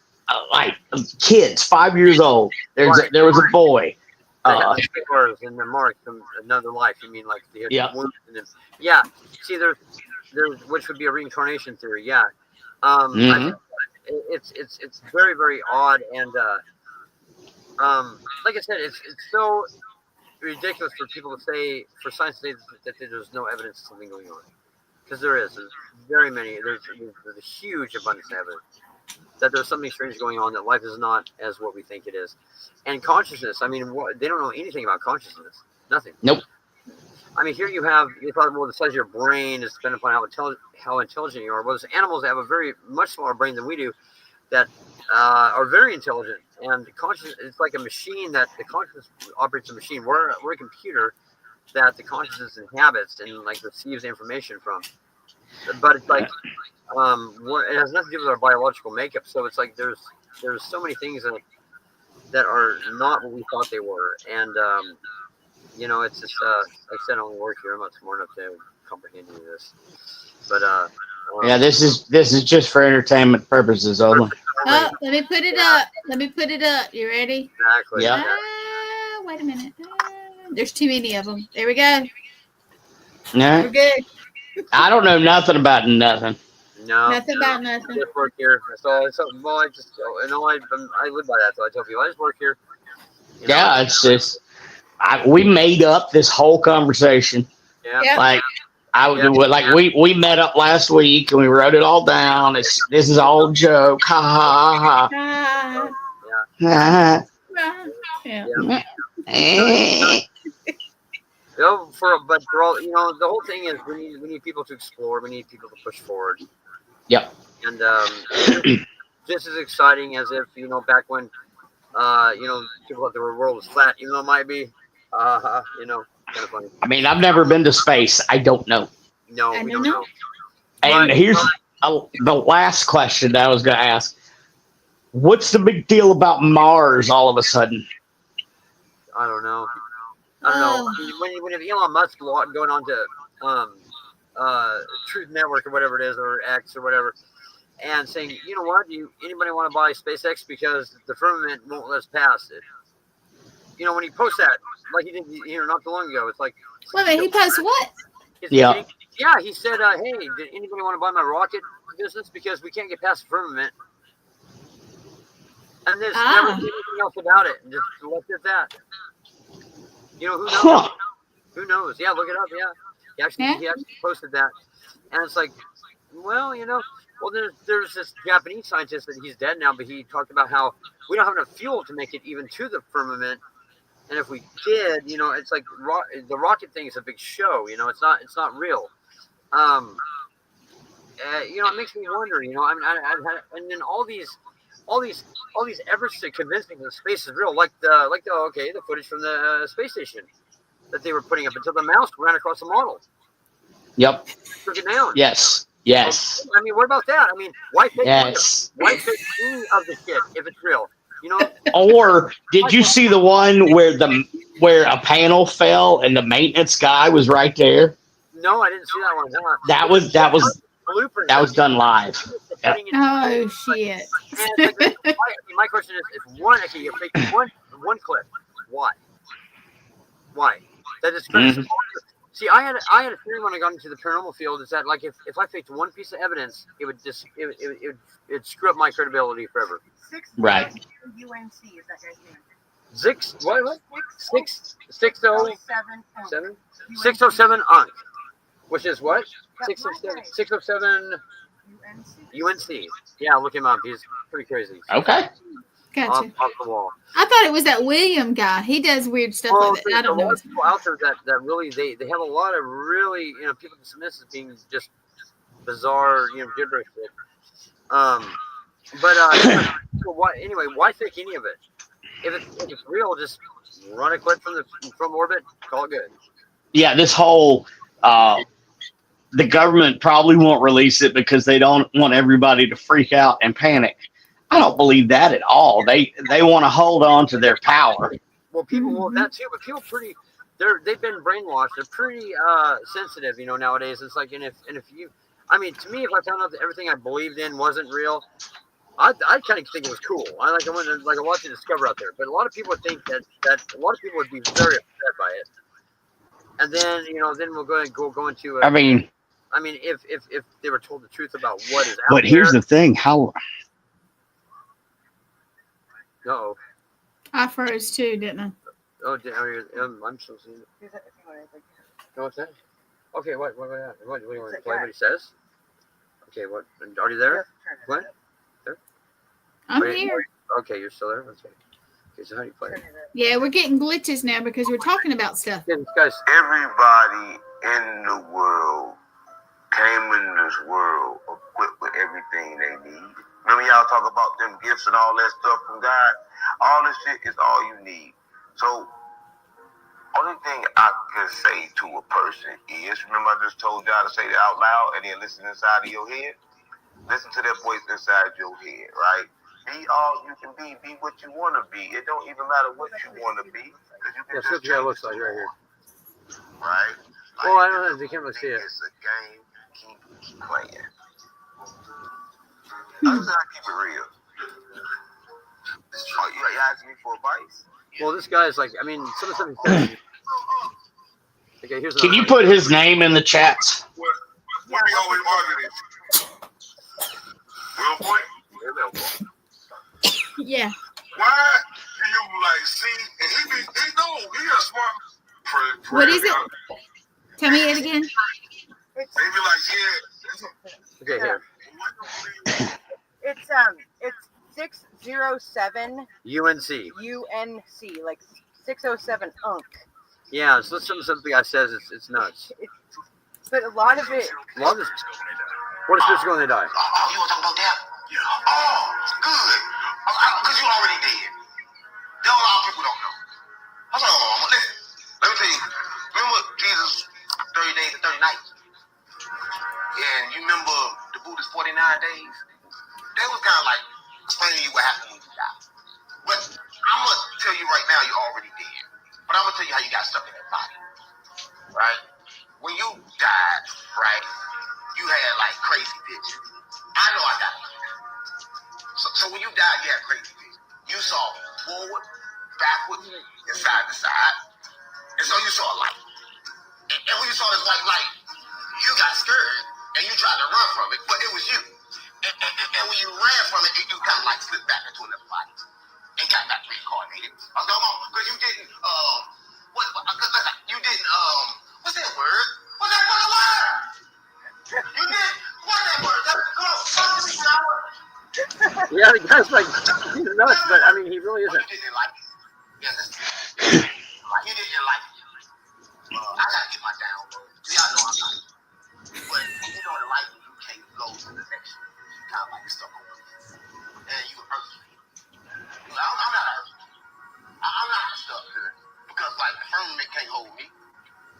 like kids, 5 years old, there was a boy. Scars and the mark from another life. You mean like the See, there's which would be a reincarnation theory. Yeah, it's very, very odd, and like I said, it's so ridiculous for people to say, for science to say that there's no evidence of something going on, because there's very many. There's a huge abundance of evidence that there's something strange going on, that life is not as what we think it is. And consciousness, I mean, they don't know anything about consciousness. Nothing. Nope. I mean, here you thought, well, the size of your brain is dependent upon how intelligent you are. Well, there's animals that have a very much smaller brain than we do that are very intelligent. And consciousness, it's like a machine that the consciousness operates a machine. We're a computer that the consciousness inhabits and like receives information from. But it's like, it has nothing to do with our biological makeup. So it's like there's so many things that are not what we thought they were. And, it's just, like I said, I only work here. I'm not smart enough to comprehend any of this. But, this is just for entertainment purposes only. Oh, let me put it up. You ready? Exactly. Yeah. Wait a minute. There's too many of them. There we go. No. We're good. I don't know nothing about nothing. No. Nothing about nothing. I just work here. So I live by that. So I tell people, I just work here. It's just, we made up this whole conversation. Yeah. Yep. We met up last week and we wrote it all down. This is all a joke. Ha ha ha ha. Yeah. But for all, the whole thing is we need people to explore. We need people to push forward. Yep. And just as exciting as if back when people thought the world was flat, even though it might be, kind of funny. I mean, I've never been to space. I don't know. No, we don't know. And here's the last question that I was going to ask. What's the big deal about Mars all of a sudden? I don't know. When Elon Musk going on to Truth Network or whatever it is, or X or whatever, and saying, you know what, anybody want to buy SpaceX because the firmament won't let us pass it? You know, when he posts that, like he did, not too long ago, it's like. Wait a minute, he posts what? Yeah. Yeah, he said, hey, did anybody want to buy my rocket business because we can't get past the firmament? And there's never anything else about it, and just left it at that. You know, who knows? Huh. Who knows? Yeah, look it up. Yeah, he actually posted that, and it's like, well, there's this Japanese scientist that he's dead now, but he talked about how we don't have enough fuel to make it even to the firmament, and if we did, it's like the rocket thing is a big show. It's not real. It makes me wonder. And then all these efforts to convince me that space is real, like the footage from the space station that they were putting up until the mouse ran across the model. Yep. Took it down. Yes. I mean, what about that? I mean, why fake? Yes. Why fake any of the shit if it's real? Or did you see the one where a panel fell and the maintenance guy was right there? No, I didn't see that one. That was done live. Yep. Oh shit! My question is, if you fake one clip, why? That is crazy. Mm-hmm. See, I had a theory when I got into the paranormal field is that, like, if I faked one piece of evidence, it would it'd screw up my credibility forever. Right. UNC is that guy's name? 607 UNC, which is what? 607 UNC. Yeah, look him up. He's pretty crazy. Okay. Gotcha. Off the wall. I thought it was that William guy. He does weird stuff like that. I don't know. There's people out there that really they have a lot of really people dismiss as being just bizarre gibberish. Why fake any of it? If it's real, just run a clip from orbit, call it good. Yeah, this whole the government probably won't release it because they don't want everybody to freak out and panic. I don't believe that at all. They want to hold on to their power. Well, people want that too, but people they've been brainwashed. They're pretty sensitive, nowadays. It's like, and if you, I mean, to me, if I found out that everything I believed in wasn't real, I kind of think it was cool. I went and I watched it Discover out there, but a lot of people would think that a lot of people would be very upset by it. And then then we'll go into. I mean, if they were told the truth about what is out there. But here's the thing: how. Uh-oh. I froze too, didn't I? Oh, I'm so seeing it. No, what's that? Okay, what happened? What do you want to play what he says? Okay, what? Are you there? What? There? I'm here. Okay, you're still there? Okay, so how do you play it? Yeah, we're getting glitches now because we're talking about stuff. Yeah, this guy's... Everybody in the world came in this world equipped with everything they need. Remember y'all talk about them gifts and all that stuff from God? All this shit is all you need. So, only thing I can say to a person is, remember I just told y'all to say that out loud and then listen inside of your head? Listen to that voice inside your head, right? Be all you can be what you want to be. It don't even matter what you want to be. Because you can just change looks like right here. Right? Like, well, I don't know if you can't really see it. It's a game. Keep playing. I'm just trying to keep it real. Oh, you asking me for advice? Well, this guy's like, I mean, some of the stuff he says. Okay, here's Can you put his name in the chat? What do you always argue this? Will point? Yeah. Why do you see? And he a smart. What is it? Tell me it again. They be like, okay, here. It's 607 UNC, like 607 UNC. Yeah, so some of the guy says it's nuts. But a lot of it. What is this going to die? Oh, you want to talk about that? Yeah. Oh, good. Because you already dead. That's what a lot of people don't know. Listen, let me tell you. Remember Jesus 30 days and 30 nights? And you remember the Buddha's 49 days? That was kind of like explaining to you what happened when you die. But I'm going to tell you right now, you're already dead. But I'm going to tell you how you got stuck in that body. Right? When you died, right, you had like crazy visions. I know I got it. forward, backwards, and side to side. And so you saw a light. And when you saw this white light, you got scared and you tried to run from it, but it was you. And when you ran from it, you kind of like slipped back into another body and got back reincarnated. I was like, because you didn't, you didn't, what's that word? What's that fucking word? You did, what's that word? Yeah, the guy's like, he's nuts, but I mean, he really isn't. You didn't like it. Yeah, that's true. You didn't like it. I gotta get my download. Y'all know I'm not. But you know the life you can't go to the next one. You kind of like stuck on it. And you hurt me. I'm not hurt. I'm not stuck here. Because like the firmament can't hold me.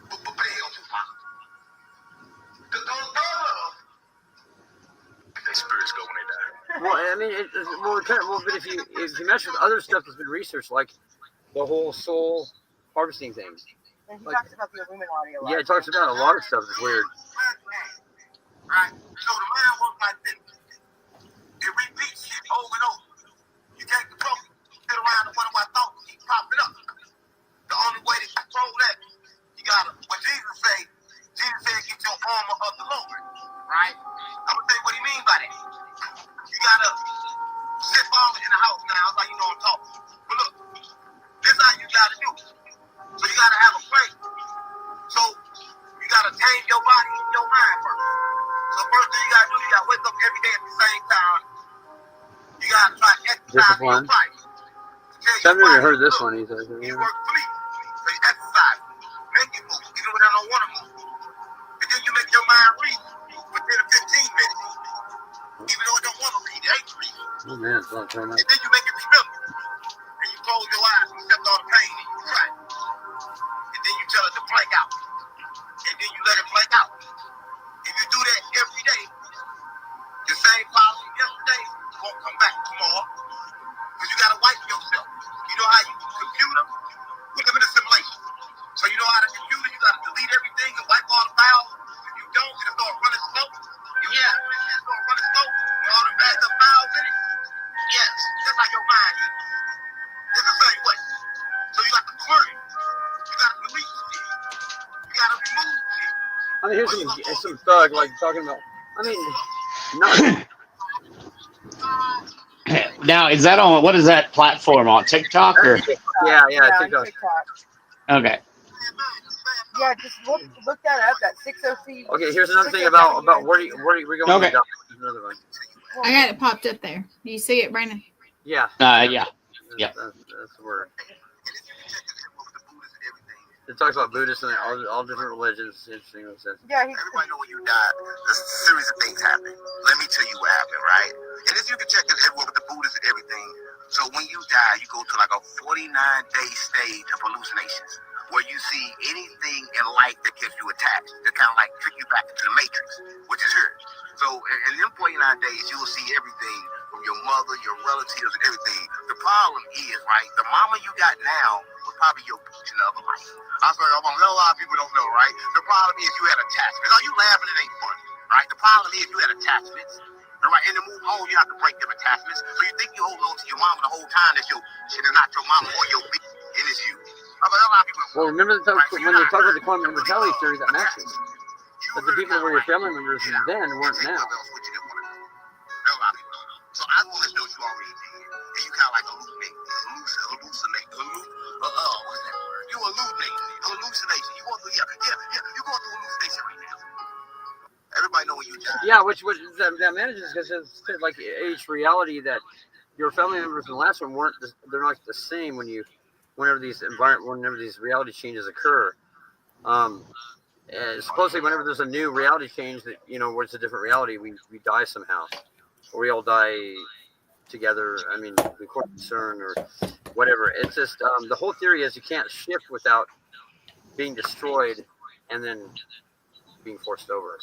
But they held too far. Their spirits go when they die. Well, I mean, but if you mess with other stuff that's been researched, like the whole soul harvesting thing. And he talks about the Illuminati a lot. Yeah, it talks about a lot of stuff that's weird. Right? So the man works like this. It repeats shit over and over. You can't control it. Sit around and wonder why thoughts keep popping up. The only way to control that, you gotta, what Jesus said, get your armor of the Lord. Right? I'm gonna tell you what he means by that. You gotta sit falling in the house now. That's how you know I'm talking. But look, this is how you gotta do. So you gotta have a plan. So you gotta tame your body and your mind first. So first thing you gotta do, you gotta wake up every day at the same time. You gotta try to exercise your body. I've never heard this one either. You work sleep. So you exercise. Make it move, even when I don't want to move. And then you make your mind read for 10 to 15 minutes. Even though it don't want to read, it ain't reading. Oh man, it's not turning. And then you make it remember. And you close your eyes and accept all the pain and you try. And then you tell it to blank out. And then you let it blank out. If you do that every day, the same problem yesterday won't come back tomorrow. Because you got to wipe yourself. You know how you computer? We live in a simulation. So you know how the computer, you got to delete everything and wipe all the files. If you don't, it'll start running slow. It'll start running slow with all the backed up files in it. Yes, just like your mind is. It's the same way. So you got to clear it. You got to delete shit. You got to remove shit. I mean, here's some thug like talking about. I mean, no. Now, is that on, what is that platform on, TikTok or? Yeah, TikTok. Okay. Yeah, just look that up. That 603. Okay, here's another thing about where we going. Okay. Another one. I got it popped up there. Do you see it, Brandon? Yeah. Yeah. Yep. That's the word. It talks about Buddhists and all different religions. Interesting. Yeah, everybody know when you die, there's a series of things happen. Let me tell you what happened, right? And if you can check this everywhere with the Buddhists and everything. So when you die, you go to like a 49-day stage of hallucinations where you see anything in life that keeps you attached to kind of like trick you back into the matrix, which is here. So in them 49 days, you will see everything from your mother, your relatives, and everything. The problem is, right, the mama you got now was probably your bitch in the other life. I'm sorry, a lot of people don't know, right? The problem is you had attachments. Are you laughing? It ain't funny, right? The problem is you had attachments. All right, and to move on, you have to break them attachments. So you think you hold on to your mama the whole time that your shit is not your mama or your bitch, and it's you. A lot of people. Well, remember when they talk about the quantum immortality theory that matches. But the people who were your family members then weren't now. So I want to know you already did. And you kind of like hallucinate. What's that word? You hallucination. You go through, you go through hallucination right now. Everybody know when you die. Yeah, which that manages because it's like age reality that your family members in the last one they're not the same whenever these reality changes occur. And supposedly whenever there's a new reality change that where it's a different reality, we die somehow, or we all die together. I mean, the core concern or whatever. It's just the whole theory is you can't shift without being destroyed and then being forced over.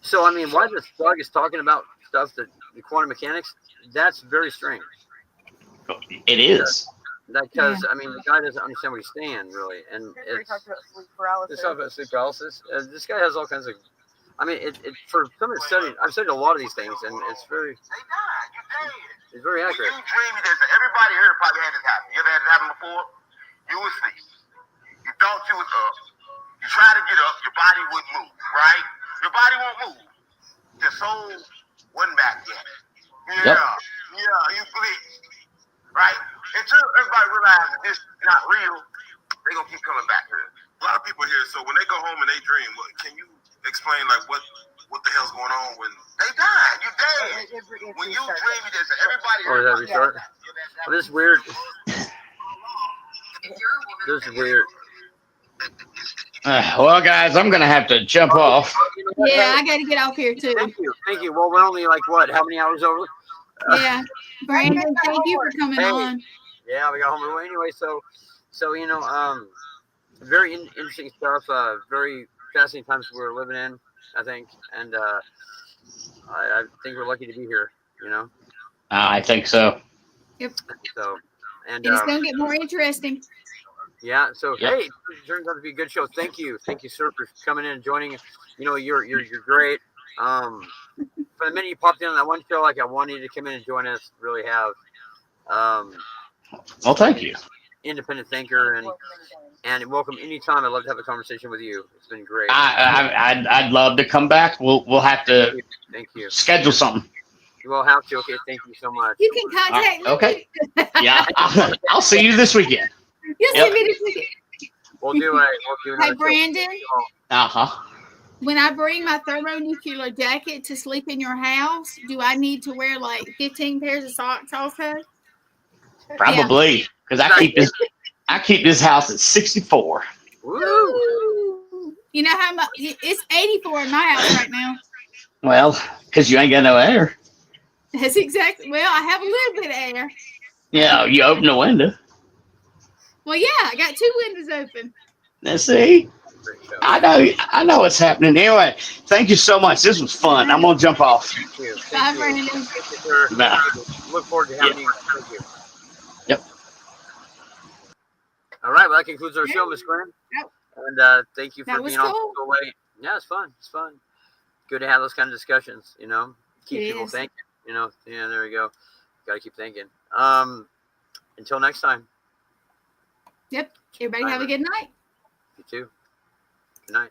So I mean, why this thug is talking about stuff that the quantum mechanics, that's very strange. It is. Because I mean, the guy doesn't understand where he's saying, really, and it's talks about sleep paralysis. It's talking about sleep paralysis. This guy has all kinds of. I mean, for someone studying, I've studied a lot of these things, and it's very. You dead. It's very accurate. When you dreaming, everybody here probably had this happen. You ever had this happen before? You was asleep. You thought you was up. You try to get up. Your body wouldn't move, right? Your body won't move. Your soul wasn't back yet. Yeah, you glitched, right? Until everybody realizes that this is not real, they gonna keep coming back here. A lot of people here. So when they go home and they dream, can you explain like what the hell's going on when they die? You dead. When you dream, everybody. Or is that restart? Oh, this is weird. This is weird. Well, guys, I'm gonna have to jump off. Yeah, I got to get off here too. Thank you. Well, we're only like what? How many hours over? Yeah, Brandon, thank you for coming on. Yeah, we got home early anyway. So very interesting stuff. Very fascinating times we're living in, I think, and I think we're lucky to be here. I think so. Yep. So, and it's gonna get more interesting. Yeah. So hey, it turns out to be a good show. Thank you, sir, for coming in and joining. You're great. For the minute you popped in on that one show, like I wanted you to come in and join us. Really have. Well, thank you. Independent thinker and welcome anytime. I'd love to have a conversation with you. It's been great. I'd love to come back. We'll have to. Thank you. Schedule something. We'll have to. Okay. Thank you so much. You can contact me. Okay. Yeah, I'll see you this weekend. You'll see me this weekend. We'll do Hey, Brandon. When I bring my thermonuclear jacket to sleep in your house, do I need to wear like 15 pairs of socks also? Probably, because I keep this house at 64. Woo! You know how much? It's 84 in my house right now. Well, because you ain't got no air. That's exactly. Well, I have a little bit of air. Yeah, you open the window. Well, yeah, I got 2 windows open. Let's see. I know what's happening. Anyway, thank you so much. This was fun. I'm gonna jump off. Thank you. Bye, Brandon. Look forward to having you. Thank you. Yep. All right. Well, that concludes our show, Miss Graham. And thank you for being on the way. Yeah, it's fun. It's fun. Good to have those kind of discussions. Keep people thinking. Yeah, there we go. Got to keep thinking. Until next time. Yep. Everybody have a good night. You too. Good night.